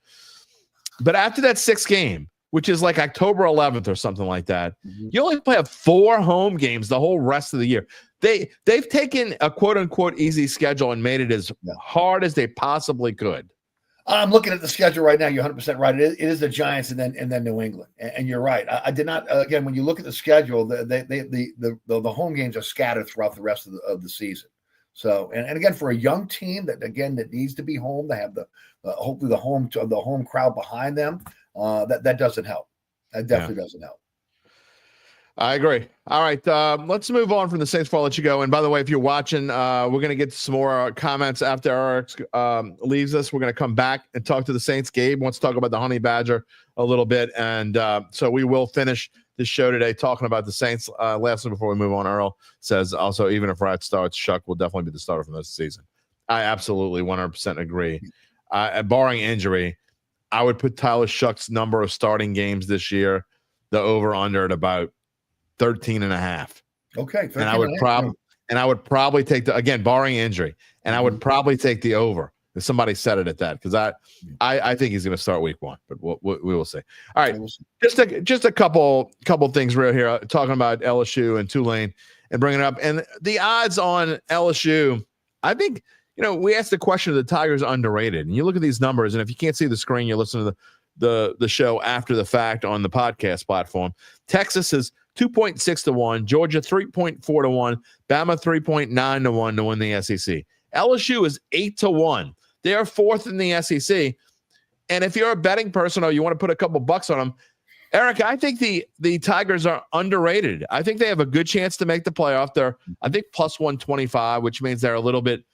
But after that 6th game, which is like October 11th or something like that, you only play 4 home games the whole rest of the year. They've taken a quote-unquote easy schedule and made it as hard as they possibly could. I'm looking at the schedule right now. You're 100% right. It is the Giants and then New England. And you're right. I did not, again, when you look at the schedule, the home games are scattered throughout the rest of the season. So, and again, for a young team that needs to be home, they have hopefully the home crowd behind them. That doesn't help. That definitely doesn't help. I agree. All right. Let's move on from the Saints before I let you go. And by the way, if you're watching, we're going to get some more comments after Eric leaves us. We're going to come back and talk to the Saints. Gabe wants to talk about the Honey Badger a little bit. And so we will finish this show today talking about the Saints. Lastly, before we move on, Earl says also, even if Rat starts, Shuck will definitely be the starter for this season. I absolutely 100% agree. Barring injury, I would put Tyler Shuck's number of starting games this year, the over-under at about 13.5. Okay. And I would probably take again, barring injury, and I would probably take the over. If somebody said it at that, because I think he's going to start week 1, but we will see. All right. Just a couple things real here, talking about LSU and Tulane and bringing it up. And the odds on LSU, I think, we asked the question, of the Tigers underrated? And you look at these numbers, and if you can't see the screen, you listen to the show after the fact on the podcast platform. Texas is 2.6 to 1, Georgia 3.4 to 1, Bama 3.9 to 1 to win the SEC. LSU is 8 to 1. They are 4th in the SEC. And if you're a betting person or you want to put a couple bucks on them, Eric, I think the Tigers are underrated. I think they have a good chance to make the playoff. They're, I think, plus 125, which means they're a little bit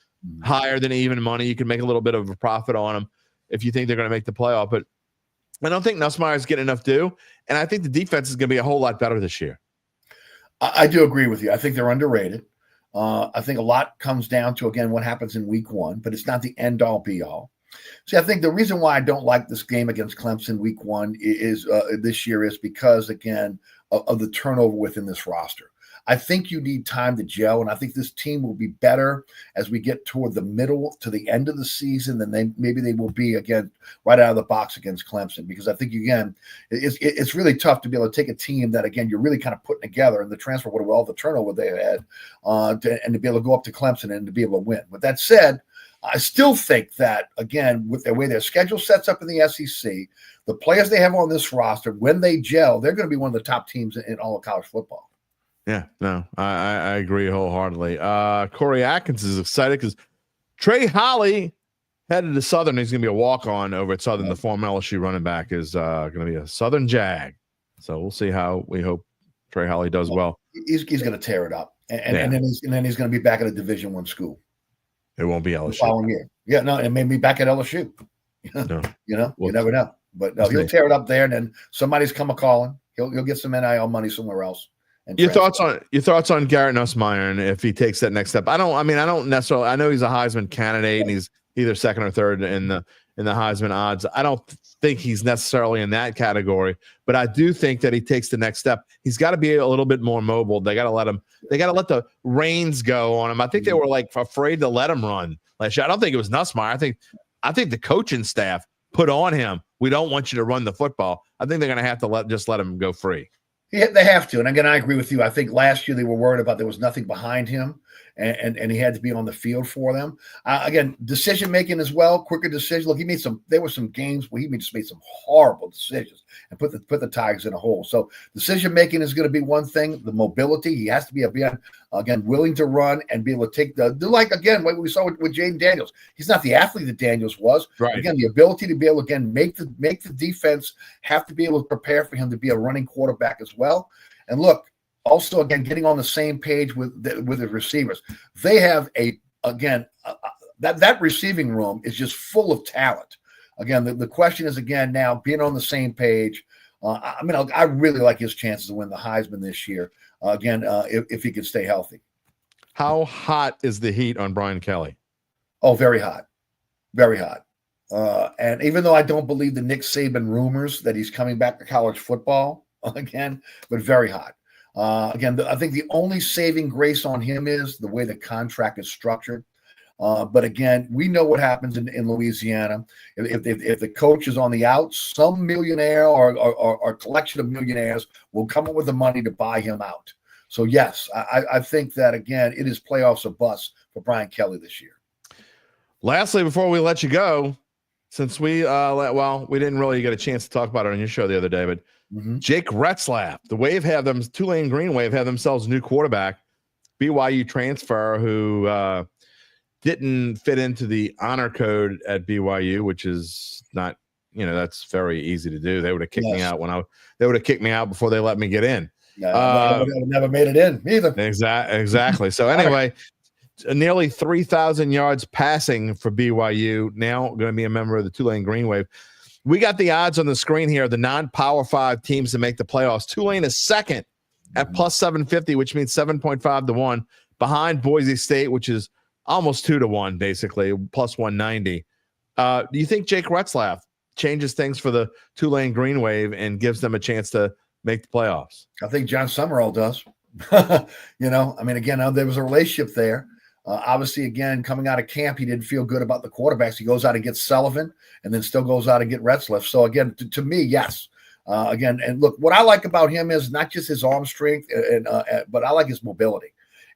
higher than even money. You can make a little bit of a profit on them if you think they're going to make the playoff. But I don't think Nussmeier's getting enough due, and I think the defense is going to be a whole lot better this year. I do agree with you. I think they're underrated. I think a lot comes down to, again, what happens in week 1, but it's not the end-all, be-all. See, I think the reason why I don't like this game against Clemson week 1 is this year is because, again, of the turnover within this roster. I think you need time to gel, and I think this team will be better as we get toward the middle to the end of the season than they will be, again, right out of the box against Clemson. Because I think, again, it's really tough to be able to take a team that, again, you're really kind of putting together in the transfer with all the turnover they had, and to be able to go up to Clemson and to be able to win. With that said, I still think that, again, with the way their schedule sets up in the SEC, the players they have on this roster, when they gel, they're going to be one of the top teams in all of college football. Yeah, no, I agree wholeheartedly. Corey Atkins is excited because Trey Holly headed to Southern. He's going to be a walk-on over at Southern. The former LSU running back is going to be a Southern Jag. So we'll see how we hope Trey Holly does well. He's going to tear it up, and then he's going to be back at a Division I school. It won't be LSU the following year. Yeah, no, it may be back at LSU. No. You never know. But no, he'll tear it up there, and then somebody's come a calling. He'll get some NIL money somewhere else. Your thoughts on Garrett Nussmeier and if he takes that next step? I don't necessarily. I know he's a Heisman candidate and he's either second or third in the Heisman odds. I don't think he's necessarily in that category, but I do think that he takes the next step. He's got to be a little bit more mobile. They got to let the reins go on him. I think they were afraid to let him run last year. I don't think it was Nussmeier. I think the coaching staff put on him, we don't want you to run the football. I think they're going to have to let him go free. Yeah, they have to. And again, I agree with you. I think last year they were worried about there was nothing behind him and he had to be on the field for them. Again, decision-making as well, quicker decisions. Look, there were some games where he just made some horrible decisions and put the Tigers in a hole. So decision-making is going to be one thing. The mobility, he has to be, again, willing to run and be able to take what we saw with Jaden Daniels. He's not the athlete that Daniels was. Right. Again, the ability to be able to, again, make the defense have to be able to prepare for him to be a running quarterback as well. And look, also, again, getting on the same page with the receivers. They have that receiving room is just full of talent. Again, the question is, again, now being on the same page. I really like his chances to win the Heisman this year. If he can stay healthy. How hot is the heat on Brian Kelly? Oh, very hot. Very hot. And even though I don't believe the Nick Saban rumors that he's coming back to college football again, but very hot. I think the only saving grace on him is the way the contract is structured. But again, we know what happens in Louisiana. If the coach is on the outs, some millionaire or collection of millionaires will come up with the money to buy him out. So, yes, I think that, again, it is playoffs or bust for Brian Kelly this year. Lastly, before we let you go, since we we didn't really get a chance to talk about it on your show the other day, but Jake Retzlaff, Tulane Green Wave have themselves a new quarterback, BYU transfer who didn't fit into the honor code at BYU, which is not, that's very easy to do. They would have kicked me out they would have kicked me out before they let me get in. I would have never made it in either. Exactly. So anyway, nearly 3,000 yards passing for BYU. Now going to be a member of the Tulane Green Wave. We got the odds on the screen here. The non-Power 5 teams to make the playoffs. Tulane is second at plus 750, which means 7.5 to 1, behind Boise State, which is almost 2 to 1, basically plus 190. Do you think Jake Retzlaff changes things for the Tulane Green Wave and gives them a chance to make the playoffs? I think John Summerall does. Again, there was a relationship there. Obviously, again, coming out of camp, he didn't feel good about the quarterbacks. He goes out and gets Sullivan and then still goes out and get Retzlaff. So, again, to me, yes. And look, what I like about him is not just his arm strength, but I like his mobility.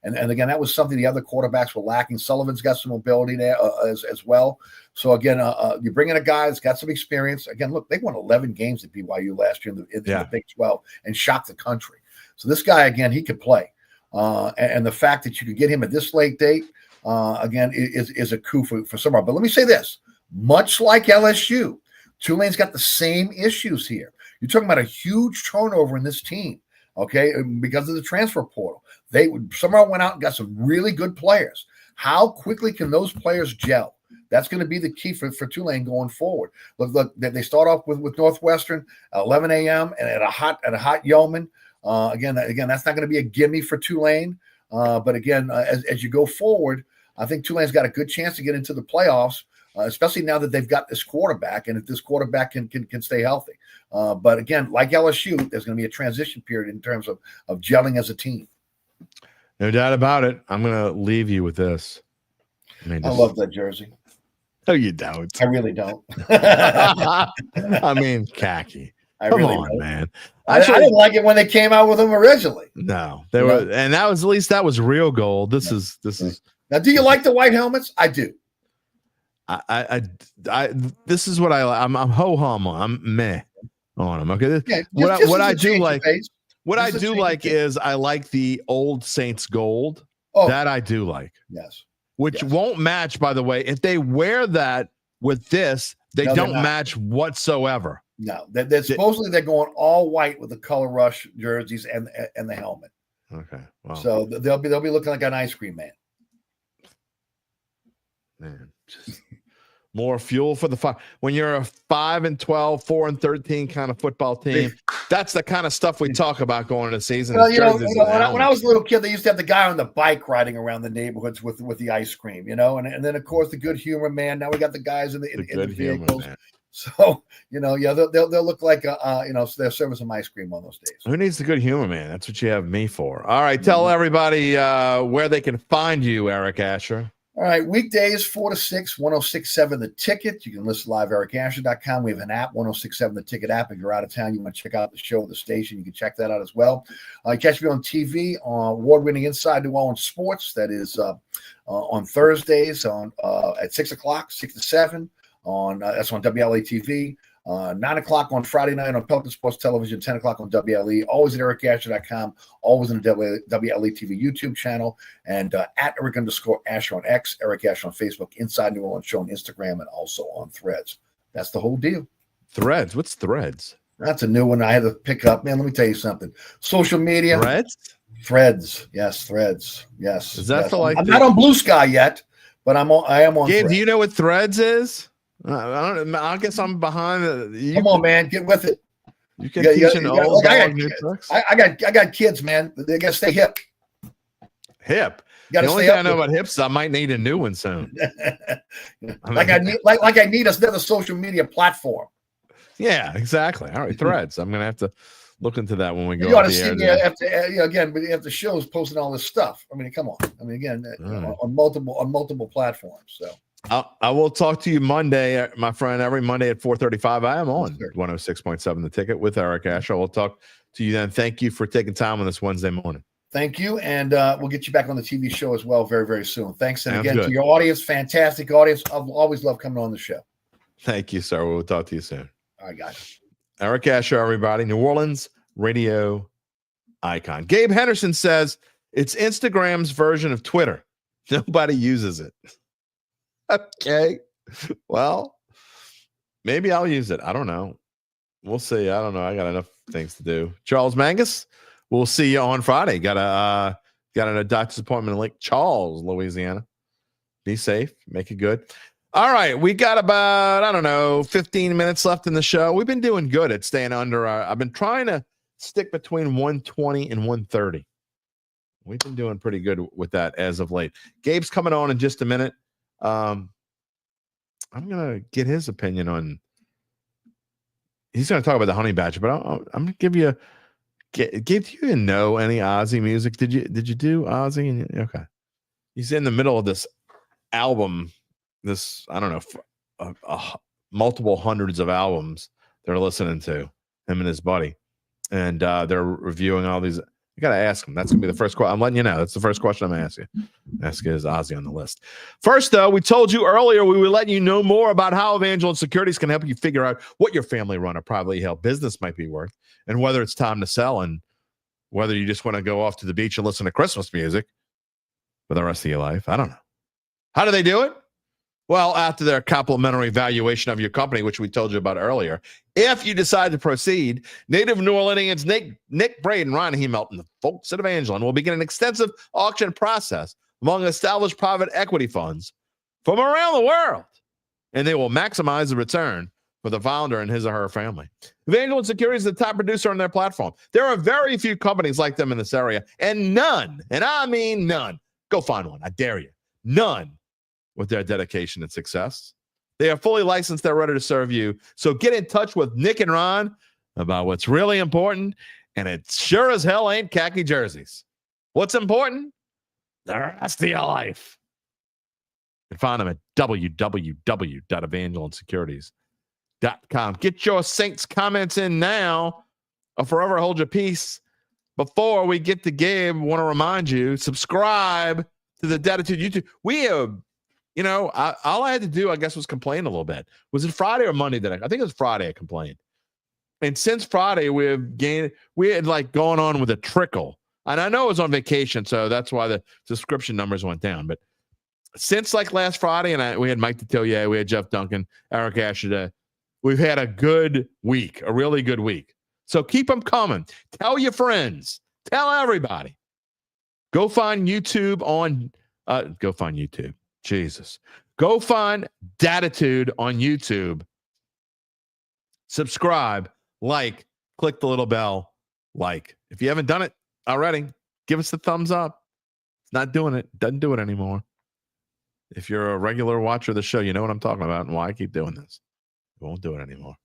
And again, that was something the other quarterbacks were lacking. Sullivan's got some mobility there as well. So, again, you bring in a guy that's got some experience. Again, look, they won 11 games at BYU last year in the Big 12 and shocked the country. So this guy, again, he could play. And the fact that you could get him at this late date, again, is a coup for Summerall. But let me say this. Much like LSU, Tulane's got the same issues here. You're talking about a huge turnover in this team, okay, because of the transfer portal. Summerall went out and got some really good players. How quickly can those players gel? That's going to be the key for Tulane going forward. Look, they start off with Northwestern, 11 a.m. and at a hot Yeoman. Again, that's not going to be a gimme for Tulane. But again, as you go forward, I think Tulane's got a good chance to get into the playoffs, especially now that they've got this quarterback, and if this quarterback can stay healthy. But again, like LSU, there's going to be a transition period in terms of gelling as a team. No doubt about it. I'm going to leave you with this. I love that jersey. No, you don't. I really don't. I mean, khaki. Come on, man. I didn't like it when they came out with them originally. No, they were, and that was real gold. This is. Now, do you like the white helmets? I do. This is what I'm ho hum. I'm meh on them. Okay. Yeah, what I do like is I like the old Saints gold. Oh, that I do like. Yes. Which won't match, by the way. If they wear that with this, they don't match whatsoever. No, supposedly they're going all white with the color rush jerseys and the helmet. Okay, wow. So they'll be looking like an ice cream man. Man, just more fuel for the fire. When you're a 5-12, 4-13 kind of football team, that's the kind of stuff we talk about going into the season. Well, when I was a little kid, they used to have the guy on the bike riding around the neighborhoods with the ice cream, and then of course the good humor man. Now we got the guys in the vehicles. So, they'll look like, they're serving some ice cream on those days. Who needs the good humor, man? That's what you have me for. All right. Tell everybody where they can find you, Eric Asher. All right. Weekdays, 4 to 6, 106.7 The Ticket. You can listen live at ericasher.com. We have an app, 106.7 The Ticket app. If you're out of town, you want to check out the show at the station, you can check that out as well. Catch me on TV on award-winning Inside New Orleans Sports. That is on Thursdays at 6 o'clock, 6 to 7. That's on WLA TV, 9 o'clock on Friday night on Pelican Sports Television, 10 o'clock on WLE, always at ericasher.com, always in the WLE TV YouTube channel, and at Eric_Asher on X, Eric Asher on Facebook, Inside New Orleans Show on Instagram, and also on Threads. That's the whole deal. Threads? What's Threads? That's a new one I had to pick up. Man, let me tell you something. Social media. Threads? Yes, Threads. Yes. Is that I'm not on Blue Sky yet, but I am on Gabe, Threads. do you know what Threads is? I guess I'm behind. Come on, man, get with it. You can teach an old dog new tricks. I got kids, man. They got to stay hip. Hip. The only thing I know about hips is I might need a new one soon. I need another social media platform. Yeah, exactly. All right, Threads. I'm gonna have to look into that when we go. You ought to see me after shows posting all this stuff. I mean, come on. I mean, again, on multiple platforms. So. I will talk to you Monday, my friend, every Monday at 4:35. I am on 106.7 The Ticket with Eric Asher. We'll talk to you then. Thank you for taking time on this Wednesday morning. Thank you. And we'll get you back on the TV show as well very, very soon. Thanks. And again, to your audience, fantastic audience. I've always loved coming on the show. Thank you, sir. We'll talk to you soon. All right, guys. Eric Asher, everybody. New Orleans radio icon. Gabe Henderson says it's Instagram's version of Twitter. Nobody uses it. Okay. Well, maybe I'll use it. I don't know. We'll see. I don't know. I got enough things to do. Charles Mangus, we'll see you on Friday. Got a doctor's appointment in Lake Charles, Louisiana. Be safe. Make it good. All right. We got about, 15 minutes left in the show. We've been doing good at staying under I've been trying to stick between 120 and 130. We've been doing pretty good with that as of late. Gabe's coming on in just a minute. I'm going to get his opinion on. He's going to talk about the Honey Badger, but I'm going to give you Gabe, do you even know any Ozzy music? Did you do Ozzy? Okay. He's in the middle of this album, this, I don't know, multiple hundreds of albums they're listening to, him and his buddy. And they're reviewing all these. You got to ask him. That's going to be the first question. I'm letting you know. That's the first question I'm going to ask you. Ask is Ozzy on the list. First, though, we told you earlier we would let you know more about how Evangeline Securities can help you figure out what your family-run or privately held business might be worth and whether it's time to sell and whether you just want to go off to the beach and listen to Christmas music for the rest of your life. I don't know. How do they do it? Well, after their complimentary valuation of your company, which we told you about earlier, if you decide to proceed, native New Orleanians Nick Braden, Ron Hemelt, and the folks at Evangeline will begin an extensive auction process among established private equity funds from around the world, and they will maximize the return for the founder and his or her family. Evangeline Securities is the top producer on their platform. There are very few companies like them in this area, and none, and I mean none, go find one, I dare you, none with their dedication and success. They are fully licensed. They're ready to serve you. So get in touch with Nick and Ron about what's really important, and it sure as hell ain't khaki jerseys. What's important? The rest of your life. You can find them at www.evangelinesecurities.com. Get your Saints comments in now or forever hold your peace. Before we get to Gabe, I want to remind you, subscribe to the Dattitude YouTube. We have, all I had to do, I guess, was complain a little bit. Was it Friday or Monday that I think it was Friday I complained. And since Friday, we had gone on with a trickle. And I know it was on vacation, so that's why the subscription numbers went down. But since last Friday, and we had Mike Detillier, we had Jeff Duncan, Eric Asher, we've had a good week, a really good week. So keep them coming. Tell your friends. Tell everybody. Go find YouTube on Jesus. Go find Dattitude on YouTube. Subscribe, click the little bell, If you haven't done it already, give us the thumbs up. It's not doing it. Doesn't do it anymore. If you're a regular watcher of the show, you know what I'm talking about and why I keep doing this. It won't do it anymore.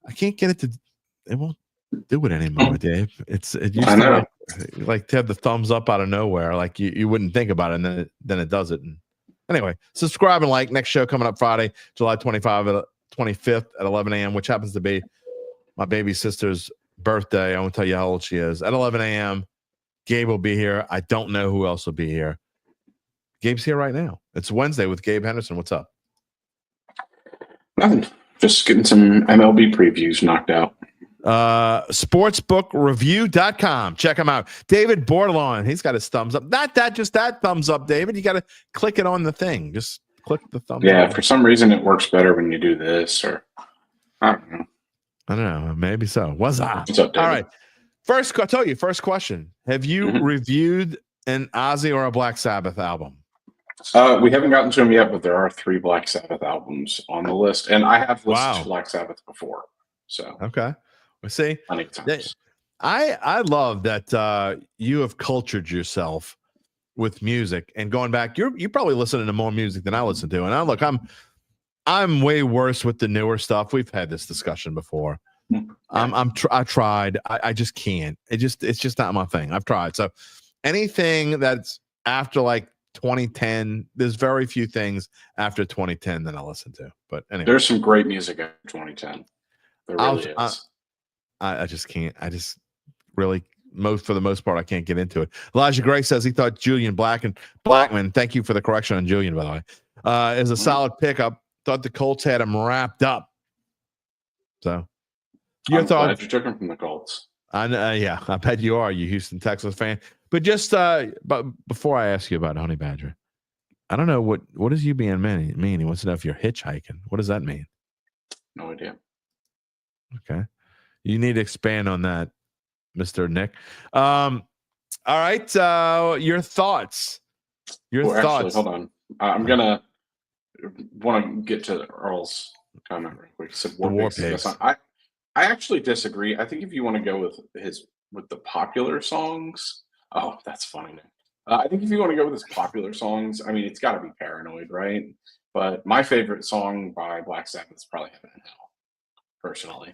I can't get it to. It won't do it anymore, Dave. It used to to have the thumbs up out of nowhere, you wouldn't think about it, and then it does it. And anyway, subscribe and like. Next show coming up Friday, July 25th at 11 a.m., which happens to be my baby sister's birthday. I won't tell you how old she is. At 11 a.m., Gabe will be here. I don't know who else will be here. Gabe's here right now. It's Wednesday with Gabe Henderson. What's up? Nothing. Just getting some MLB previews knocked out. Sportsbookreview.com. Check him out. David Bordelon. He's got his thumbs up. Not that, just that thumbs up, David. You got to click it on the thing. Just click the thumbs up. Yeah, for some reason it works better when you do this, or I don't know. Maybe so. What's up? What's up, David? All right. First, I'll tell you, first question. Have you reviewed an Ozzy or a Black Sabbath album? We haven't gotten to them yet, but there are 3 Black Sabbath albums on the list, and I have listened to Black Sabbath before. So okay. Well, see, times. I love that you have cultured yourself with music and going back. You're probably listening to more music than I listen to. And I'm way worse with the newer stuff. We've had this discussion before. I tried. I just can't. It's just not my thing. I've tried. So anything that's after 2010, there's very few things after 2010 that I listen to. But anyway, there's some great music after 2010. There really is. I just can't. I just really, for the most part, I can't get into it. Elijah Gray says he thought Julian Blackmon. Thank you for the correction on Julian, by the way. is a solid pickup. Thought the Colts had him wrapped up. So, I'm glad you took him from the Colts. Yeah, I bet you are, you Houston Texans fan. But just but before I ask you about Honey Badger, I don't know what does you being mean? He wants to know if you're hitchhiking. What does that mean? No idea. Okay, you need to expand on that, Mr. Nick. All right, your thoughts. Actually, hold on. I'm gonna want to get to Earl's comment real quick. He said War Pigs. I actually disagree. I think if you want to go with the popular songs, oh, that's funny. I think if you want to go with his popular songs, I mean, it's got to be Paranoid, right? But my favorite song by Black Sabbath is probably Heaven and Hell, personally.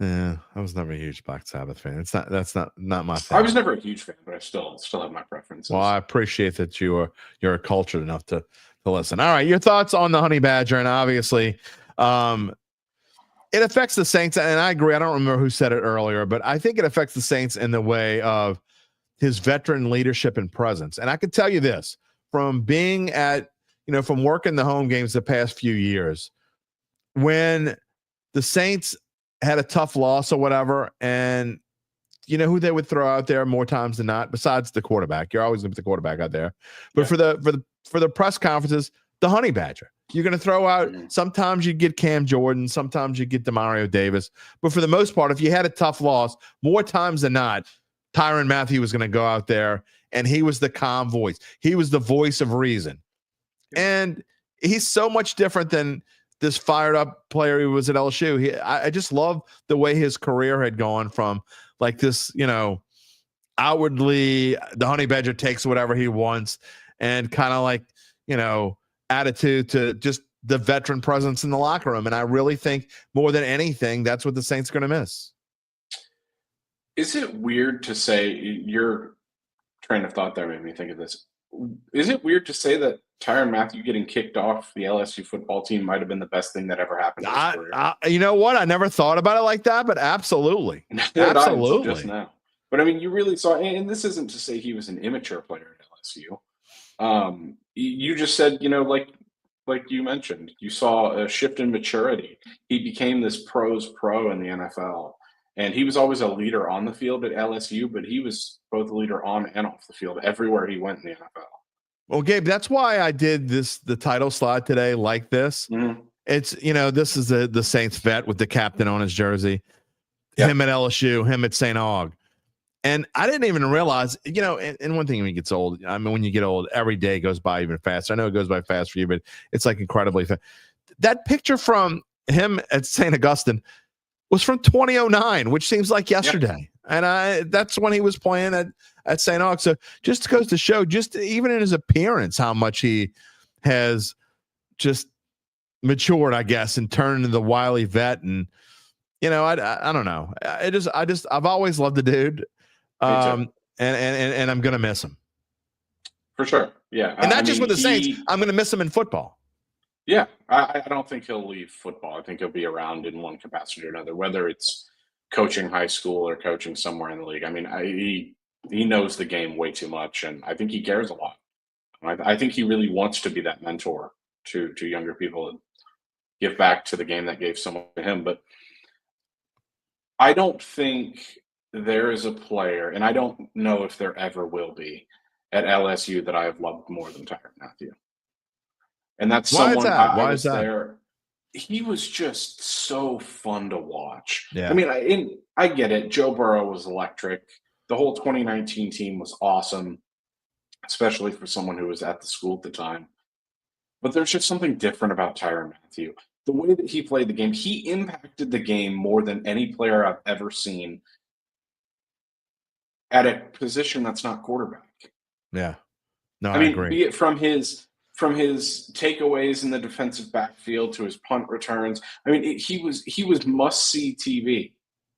Yeah, I was never a huge Black Sabbath fan. That's not my thing. I was never a huge fan, but I still have my preferences. Well, I appreciate that you're cultured enough to listen. All right, your thoughts on the Honey Badger, and obviously, it affects the Saints, and I agree. I don't remember who said it earlier, but I think it affects the Saints in the way of his veteran leadership and presence. And I can tell you this from being from working the home games the past few years, when the Saints had a tough loss or whatever, and you know who they would throw out there more times than not, besides the quarterback. You're always going to put the quarterback out there. But for the press conferences, the Honey Badger. You're going to throw out, sometimes you get Cam Jordan, sometimes you get Demario Davis. But for the most part, if you had a tough loss, more times than not, Tyrann Mathieu was going to go out there, and he was the calm voice. He was the voice of reason. And he's so much different than this fired up player who was at LSU. I just love the way his career had gone from like this, outwardly the Honey Badger takes whatever he wants, and kind of like, attitude to just the veteran presence in the locker room. And I really think more than anything, that's what the Saints are going to miss. Is it weird to say, your train of thought there made me think of this. Is it weird to say that Tyrann Mathieu getting kicked off the LSU football team might have been the best thing that ever happened to his career? You know what? I never thought about it like that, but absolutely. Absolutely. Just now. But I mean, you really saw, and this isn't to say he was an immature player at LSU. You just said, like you mentioned, you saw a shift in maturity. He became this pro in the NFL. And he was always a leader on the field at LSU, but he was both a leader on and off the field everywhere he went in the NFL. Well, Gabe, that's why I did the title slide today like this. Mm-hmm. It's, this is the Saints vet with the captain on his jersey, him at LSU, him at St. Aug. And I didn't even realize, and one thing when he gets old, I mean, when you get old, every day goes by even faster. I know it goes by fast for you, but it's like incredibly fast. That picture from him at St. Augustine was from 2009, which seems like yesterday. Yep. And that's when he was playing at St. Aug. So just goes to show, just even in his appearance, how much he has just matured, I guess, and turned into the wily vet. And, I don't know. I've always loved the dude. And I'm going to miss him. For sure. Yeah. And not just with the Saints, I'm going to miss him in football. Yeah, I don't think he'll leave football. I think he'll be around in one capacity or another, whether it's coaching high school or coaching somewhere in the league. I mean, he knows the game way too much, and I think he cares a lot. I think he really wants to be that mentor to younger people and give back to the game that gave so much to him. But I don't think there is a player, and I don't know if there ever will be, at LSU that I have loved more than Tyrann Mathieu. And that's someone Why is that? There. He was just so fun to watch. Yeah. I mean, I get it. Joe Burrow was electric. The whole 2019 team was awesome, especially for someone who was at the school at the time. But there's just something different about Tyrann Mathieu. The way that he played the game, he impacted the game more than any player I've ever seen at a position that's not quarterback. Yeah. No, I agree. Be it from his takeaways in the defensive backfield to his punt returns. I mean, he was must-see TV.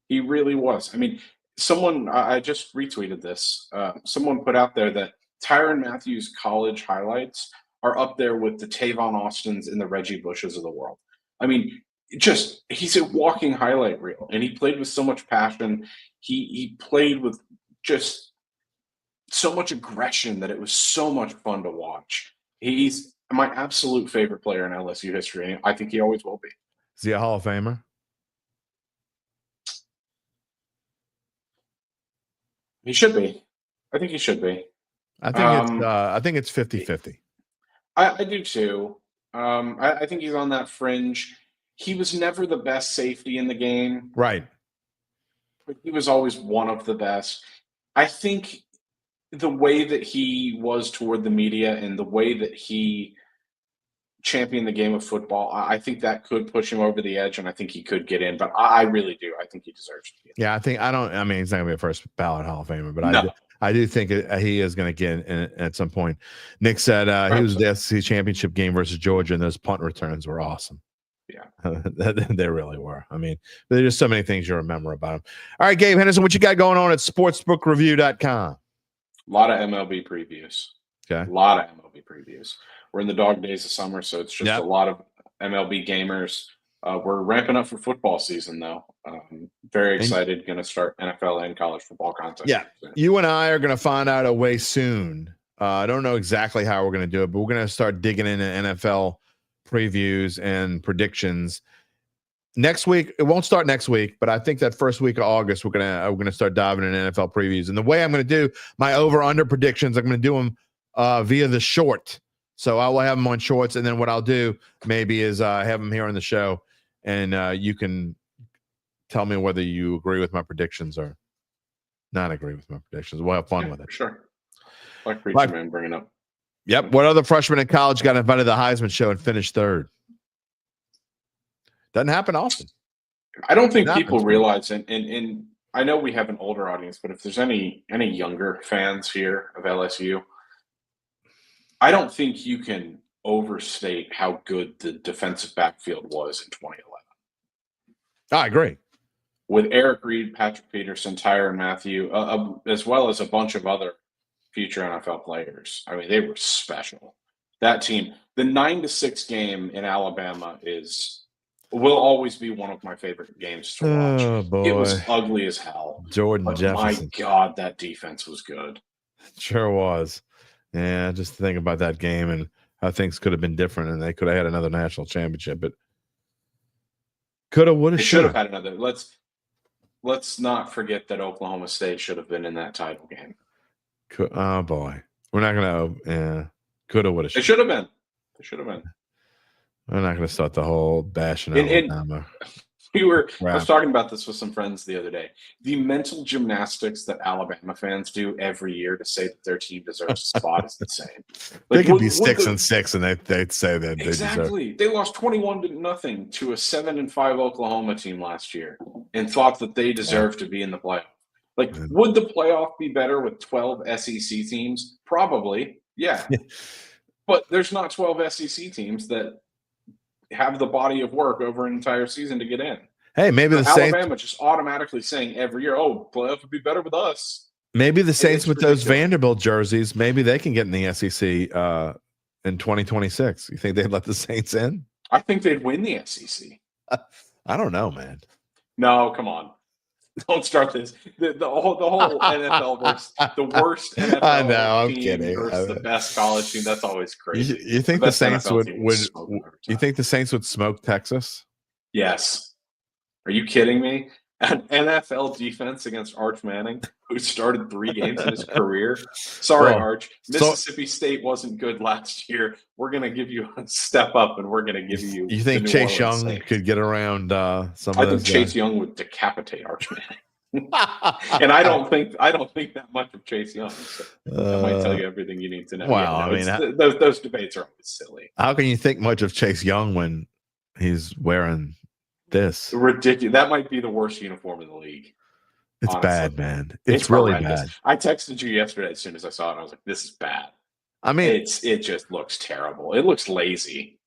He really was. I mean, I just retweeted this. Someone put out there that Tyrann Mathieu's college highlights are up there with the Tavon Austins and the Reggie Bushes of the world. I mean, he's a walking highlight reel, and he played with so much passion. He played with just so much aggression that it was so much fun to watch. my absolute favorite player in LSU history. I think he always will be. Is he a Hall of Famer? He should be. I think he should be. I think it's 50-50. I do too. I think he's on that fringe. He was never the best safety in the game. Right. But he was always one of the best. I think the way that he was toward the media and the way that he championed the game of football, I think that could push him over the edge, and I think he could get in. But I really do. I think he deserves to get in. Yeah, I mean, he's not going to be a first ballot Hall of Famer, but No. I do think he is going to get in at some point. Nick said he was at the SEC championship game versus Georgia, and those punt returns were awesome. Yeah. They really were. I mean, there's just so many things you remember about him. All right, Gabe Henderson, what you got going on at sportsbookreview.com? A lot of MLB previews. Okay. A lot of MLB previews. We're in the dog days of summer, so it's just a lot of MLB gamers. We're ramping up for football season, though. Very excited. Going to start NFL and college football content. Yeah. You and I are going to find out a way soon. I don't know exactly how we're going to do it, but we're going to start digging into NFL previews and predictions next week. It won't start next week, but I think that first week of August we're gonna start diving into NFL previews. And the way I'm going to do my over/under predictions, I'm going to do them via the short. So I will have them on shorts, and then what I'll do maybe is have them here on the show, and you can tell me whether you agree with my predictions or not agree with my predictions. We'll have fun with it. Sure. Like Preacher Man bringing up. Yep. What other freshman in college got invited to the Heisman show and finished third? Doesn't happen often. I don't think people realize, and I know we have an older audience, but if there's any younger fans here of LSU, I don't think you can overstate how good the defensive backfield was in 2011. I agree. With Eric Reed, Patrick Peterson, Tyrann Mathieu, as well as a bunch of other future NFL players. I mean, they were special. That team, the 9-6 game in Alabama will always be one of my favorite games to watch. Oh, boy. It was ugly as hell. Jordan Jefferson. My God, that defense was good. Sure was. Yeah, just think about that game and how things could have been different, and they could have had another national championship, but could have, would have, should have had another. Let's not forget that Oklahoma State should have been in that title game. Oh boy, we're not gonna. Yeah, could have, would have. It should have been. It should have been. We're not gonna start the whole bashing Alabama. I was talking about this with some friends the other day. The mental gymnastics that Alabama fans do every year to say that their team deserves a spot is insane. They could be 6-6, and they'd say that exactly. They lost 21-0 to a 7-5 Oklahoma team last year, and thought that they deserved to be in the playoff. Like, would the playoff be better with 12 SEC teams? Probably, yeah. But there's not 12 SEC teams that have the body of work over an entire season to get in. Hey, maybe the Saints, Alabama just automatically saying every year, "Oh, playoff would be better with us." Maybe the Saints with those Vanderbilt jerseys, maybe they can get in the SEC in 2026. You think they'd let the Saints in? I think they'd win the SEC. I don't know, man. No, come on. Don't start this. The whole NFL versus the worst NFL I know, I'm team kidding. versus the best college team. That's always crazy. You think the Saints would you think the Saints would smoke Texas? Yes. Are you kidding me? An NFL defense against Arch Manning, who started 3 games in his career. Sorry, Arch. Mississippi State wasn't good last year. We're going to give you a step up, and we're going to give you. You think Chase Young could get around some of those? I think Chase Young would decapitate Arch Manning. And I don't think that much of Chase Young. So that might tell you everything you need to know. Wow, yeah, I mean, those debates are always silly. How can you think much of Chase Young when he's wearing this? Ridiculous. That might be the worst uniform in the league. It's honestly bad, man. It's really horrendous. bad. I texted you yesterday as soon as I saw it. I was like, "This is bad." I mean, it just looks terrible. It looks lazy.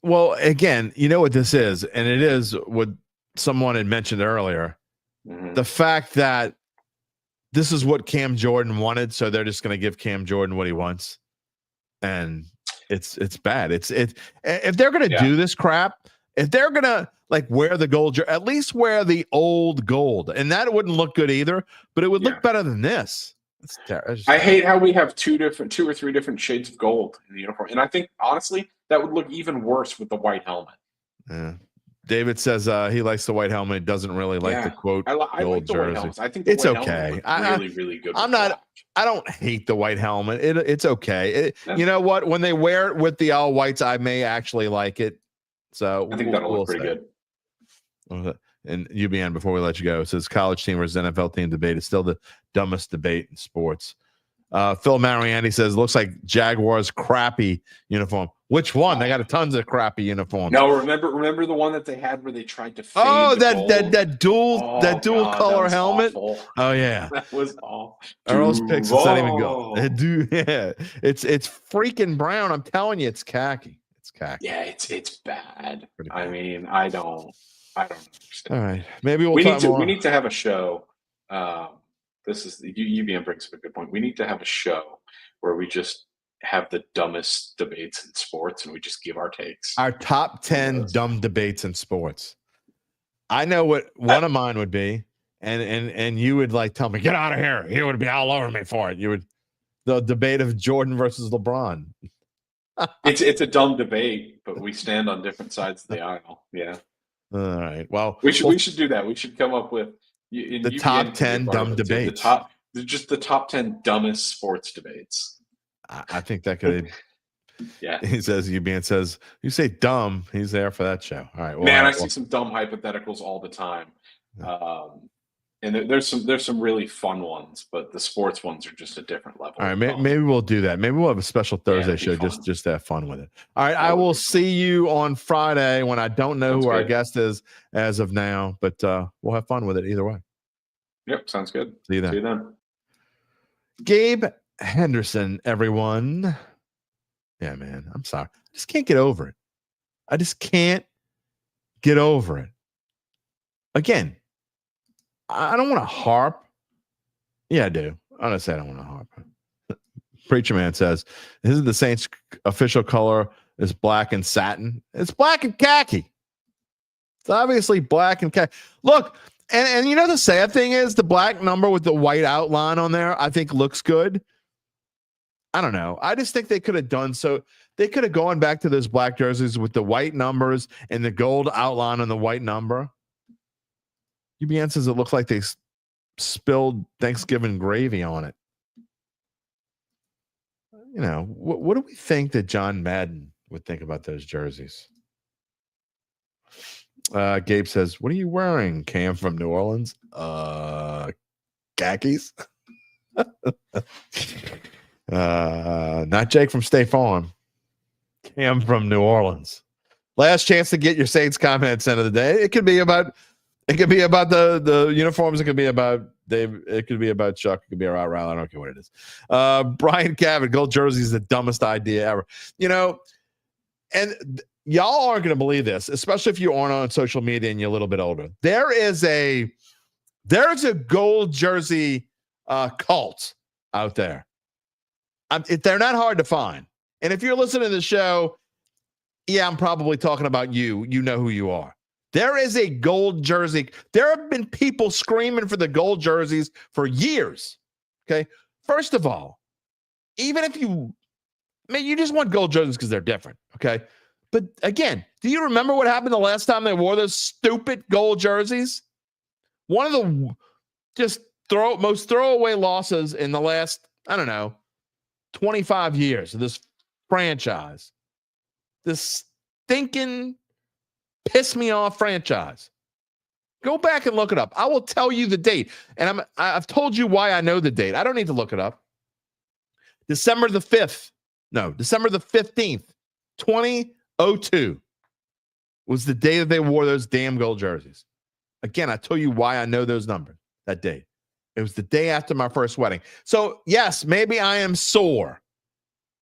Well, again, you know what this is, and it is what someone had mentioned earlier. Mm-hmm. The fact that this is what Cam Jordan wanted, so they're just going to give Cam Jordan what he wants, and it's bad. If they're going to do this crap, if they're going to wear the gold, at least wear the old gold, and that wouldn't look good either, but it would look better than this. I hate how we have two or three different shades of gold in the uniform, and I think honestly that would look even worse with the white helmet. Yeah. David says he likes the white helmet. Doesn't really like the quote I gold like the jersey. white helmets. I think the It's white okay. helmet looks really good. I don't hate the white helmet. It's okay. You know what? When they wear it with the all whites, I may actually like it. So I think that'll look pretty good. And UBN, before we let you go, says college team versus NFL team debate is still the dumbest debate in sports. Phil Mariani says looks like Jaguars crappy uniform. Which one? They got tons of crappy uniforms. No, remember the one that they had where they tried to fade that dual color helmet. Awful. Oh yeah, that was awful. Earl's picks. It's not even good. Yeah, it's freaking brown. I'm telling you, it's khaki. It's khaki. Yeah, it's bad. I mean, I don't understand. All right, maybe we need to have a show. This is UVM brings up a good point. We need to have a show where we just have the dumbest debates in sports and we just give our takes. Our top 10 dumb debates in sports. I know what one of mine would be, and you would like tell me, get out of here. You would be all over me for it. The debate of Jordan versus LeBron. It's a dumb debate, but we stand on different sides of the aisle. Yeah. All right. Well, we should do that. We should come up with the top 10 dumb debates. The top 10 dumbest sports debates. I think that could. Yeah. He says, UBN says, you say dumb, he's there for that show. All right. Well, man, I see some dumb hypotheticals all the time. And there's some really fun ones, but the sports ones are just a different level. All right, maybe we'll do that. Maybe we'll have a special Thursday show just to have fun with it. All right, I will see you on Friday when I don't know who our guest is as of now, but we'll have fun with it either way. Yep, sounds good. See you then. See you then. Gabe Henderson, everyone. Yeah, man, I'm sorry. I just can't get over it. I just can't get over it. Again, I don't want to harp. Yeah, I do. I'm going to say I don't want to harp. Preacher Man says, isn't the Saints' official color is black and satin? It's black and khaki. It's obviously black and khaki. Look, and you know the sad thing is the black number with the white outline on there, I think looks good. I don't know. I just think they could have done so. They could have gone back to those black jerseys with the white numbers and the gold outline on the white number. UBN says it looks like they spilled Thanksgiving gravy on it. You know, what do we think that John Madden would think about those jerseys? Gabe says, what are you wearing, Cam from New Orleans? Khakis? Not Jake from State Farm. Cam from New Orleans. Last chance to get your Saints comments end of the day. It could be about the uniforms. It could be about Dave. It could be about Chuck. It could be about Riley. I don't care what it is. Brian Cavett, gold jersey is the dumbest idea ever. You know, and y'all aren't going to believe this, especially if you aren't on social media and you're a little bit older. There's a gold jersey cult out there. They're not hard to find. And if you're listening to the show, yeah, I'm probably talking about you. You know who you are. There is a gold jersey. There have been people screaming for the gold jerseys for years. Okay. First of all, even if you just want gold jerseys because they're different. Okay. But again, do you remember what happened the last time they wore those stupid gold jerseys? One of the most throwaway losses in the last, 25 years of this franchise. This stinking piss me off franchise. Go back and look it up. I will tell you the date. And I've told you why I know the date. I don't need to look it up. December the 15th, 2002 was the day that they wore those damn gold jerseys. Again, I tell you why I know those numbers, that date. It was the day after my first wedding. So, yes, maybe I am sore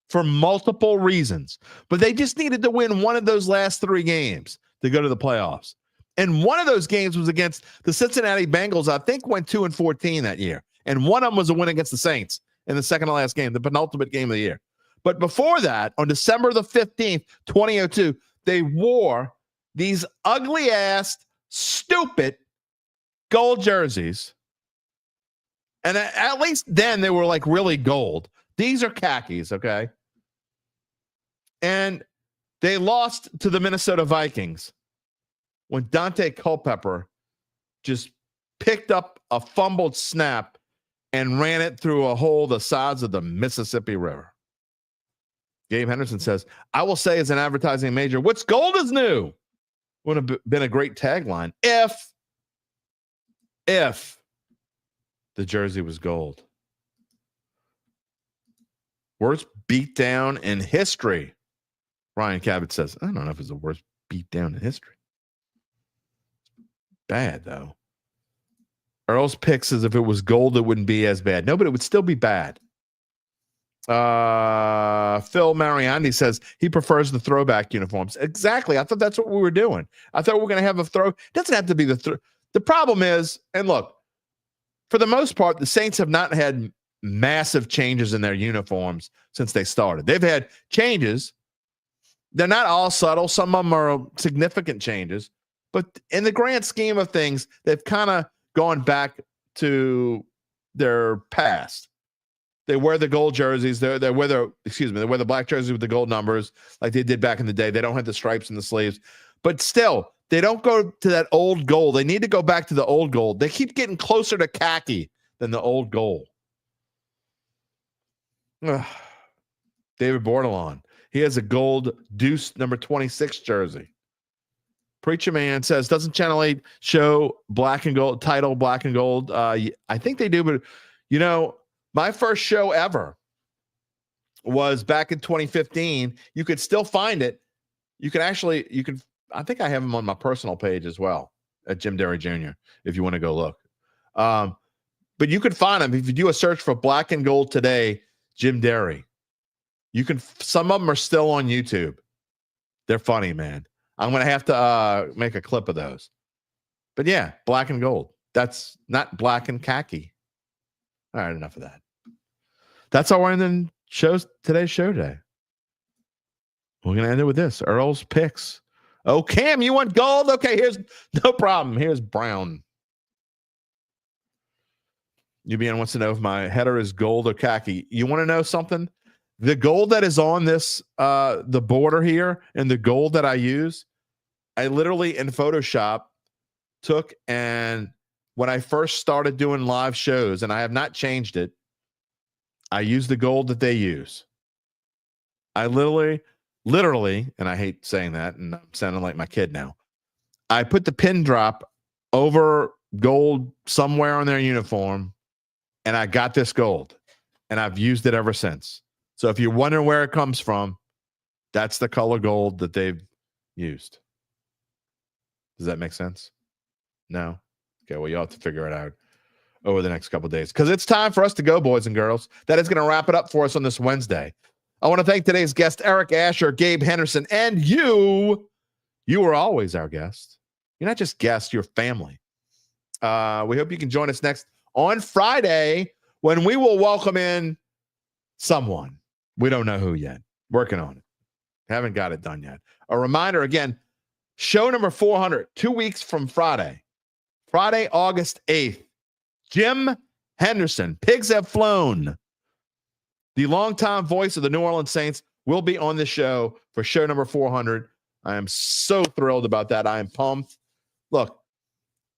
for multiple reasons, but they just needed to win one of those last 3 games to go to the playoffs. And one of those games was against the Cincinnati Bengals. I think went 2-14 that year. And one of them was a win against the Saints in the second to last game, the penultimate game of the year. But before that, on December the 15th, 2002, they wore these ugly-ass, stupid gold jerseys. And at least then they were like really gold. These are khakis, okay? And they lost to the Minnesota Vikings when Dante Culpepper just picked up a fumbled snap and ran it through a hole the size of the Mississippi River. Gabe Henderson says, I will say as an advertising major, what's gold is new. Would have been a great tagline if the jersey was gold. Worst beatdown in history. Ryan Cabot says, I don't know if it's the worst beatdown in history. Bad, though. Earl's pick says if it was gold, it wouldn't be as bad. No, but it would still be bad. Phil Mariani says he prefers the throwback uniforms. Exactly. I thought that's what we were doing. I thought we were going to have a throw. It doesn't have to be the problem is, and look, for the most part, the Saints have not had massive changes in their uniforms since they started. They've had changes. They're not all subtle. Some of them are significant changes. But in the grand scheme of things, they've kind of gone back to their past. They wear the gold jerseys. They wear the black jerseys with the gold numbers like they did back in the day. They don't have the stripes in the sleeves. But still, they don't go to that old gold. They need to go back to the old gold. They keep getting closer to khaki than the old gold. David Bordelon. He has a gold Deuce number 26 jersey. Preacher Man says, doesn't Channel 8 show black and gold, title black and gold? I think they do, but my first show ever was back in 2015. You could still find it. I think I have them on my personal page as well at Jim Derry Jr. if you want to go look. But you could find them if you do a search for black and gold today, Jim Derry. Some of them are still on YouTube. They're funny, man. I'm going to have to make a clip of those. But yeah, black and gold. That's not black and khaki. All right, enough of that. That's all we're in today's show today. We're going to end it with this. Earl's picks. Oh, Cam, you want gold? Okay, here's no problem. Here's brown. UBN wants to know if my header is gold or khaki. You want to know something? The gold that is on this, the border here, and the gold that I use, I literally in Photoshop took, and when I first started doing live shows, and I have not changed it, I use the gold that they use. I literally, and I hate saying that, and I'm sounding like my kid now. I put the pin drop over gold somewhere on their uniform, and I got this gold, and I've used it ever since. So if you're wondering where it comes from, that's the color gold that they've used. Does that make sense? No? Okay, well, you'll have to figure it out over the next couple of days because it's time for us to go, boys and girls. That is going to wrap it up for us on this Wednesday. I want to thank today's guest, Eric Asher, Gabe Henderson, and you. You are always our guest. You're not just guests, you're family. We hope you can join us next on Friday when we will welcome in someone. We don't know who yet. Working on it. Haven't got it done yet. A reminder again, show number 400, 2 weeks from Friday, August 8th. Jim Henderson, Pigs Have Flown, the longtime voice of the New Orleans Saints, will be on the show for show number 400. I am so thrilled about that. I am pumped. Look,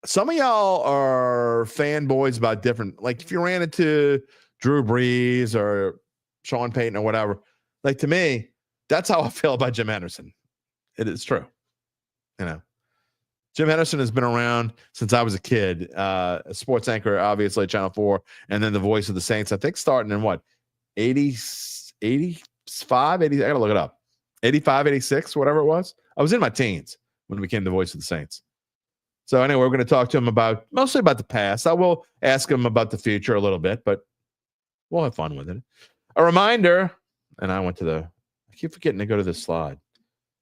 some of y'all are fanboys about different, like if you ran into Drew Brees or Sean Payton or whatever, like to me, that's how I feel about Jim Henderson. It is true. Jim Henderson has been around since I was a kid, a sports anchor, obviously, at Channel 4, and then the voice of the Saints, I think starting in what, 85, 80, I got to look it up, 85, 86, whatever it was. I was in my teens when it became the voice of the Saints. So anyway, we're going to talk to him mostly about the past. I will ask him about the future a little bit, but we'll have fun with it. A reminder, and I keep forgetting to go to this slide.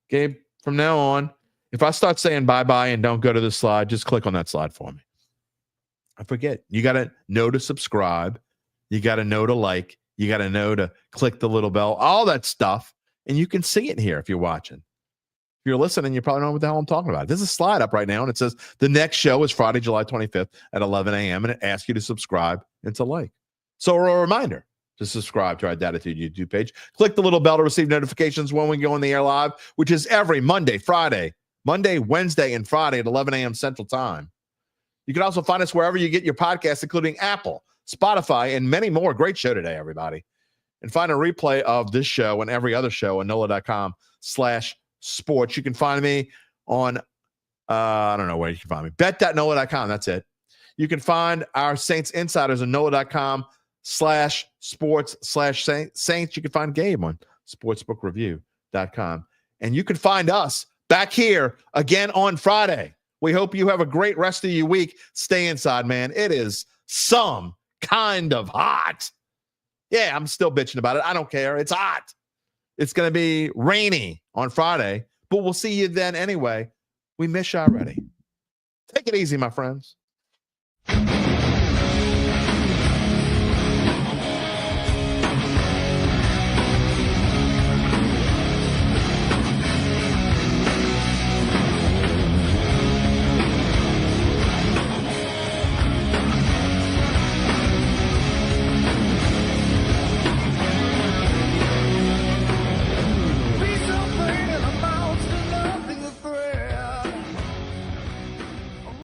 Gabe, from now on, if I start saying bye-bye and don't go to this slide, just click on that slide for me. I forget. You got to know to subscribe. You got to know to like. You got to know to click the little bell, all that stuff. And you can see it here if you're watching. If you're listening, you probably don't know what the hell I'm talking about. There's a slide up right now, and it says the next show is Friday, July 25th at 11 a.m., and it asks you to subscribe and to like. So a reminder to subscribe to our Dattitude YouTube page. Click the little bell to receive notifications when we go on the air live, which is every Monday, Wednesday, and Friday at 11 a.m. Central Time. You can also find us wherever you get your podcasts, including Apple, Spotify, and many more. Great show today, everybody. And find a replay of this show and every other show on NOLA.com/sports. You can find me on, I don't know where you can find me. Bet.NOLA.com. That's it. You can find our Saints insiders on NOLA.com/sports/Saints. You can find Gabe on sportsbookreview.com. And you can find us back here again on Friday. We hope you have a great rest of your week. Stay inside, man. It is some kind of hot. Yeah, I'm still bitching about it. I don't care. It's hot. It's going to be rainy on Friday, but we'll see you then anyway. We miss you already. Take it easy, my friends.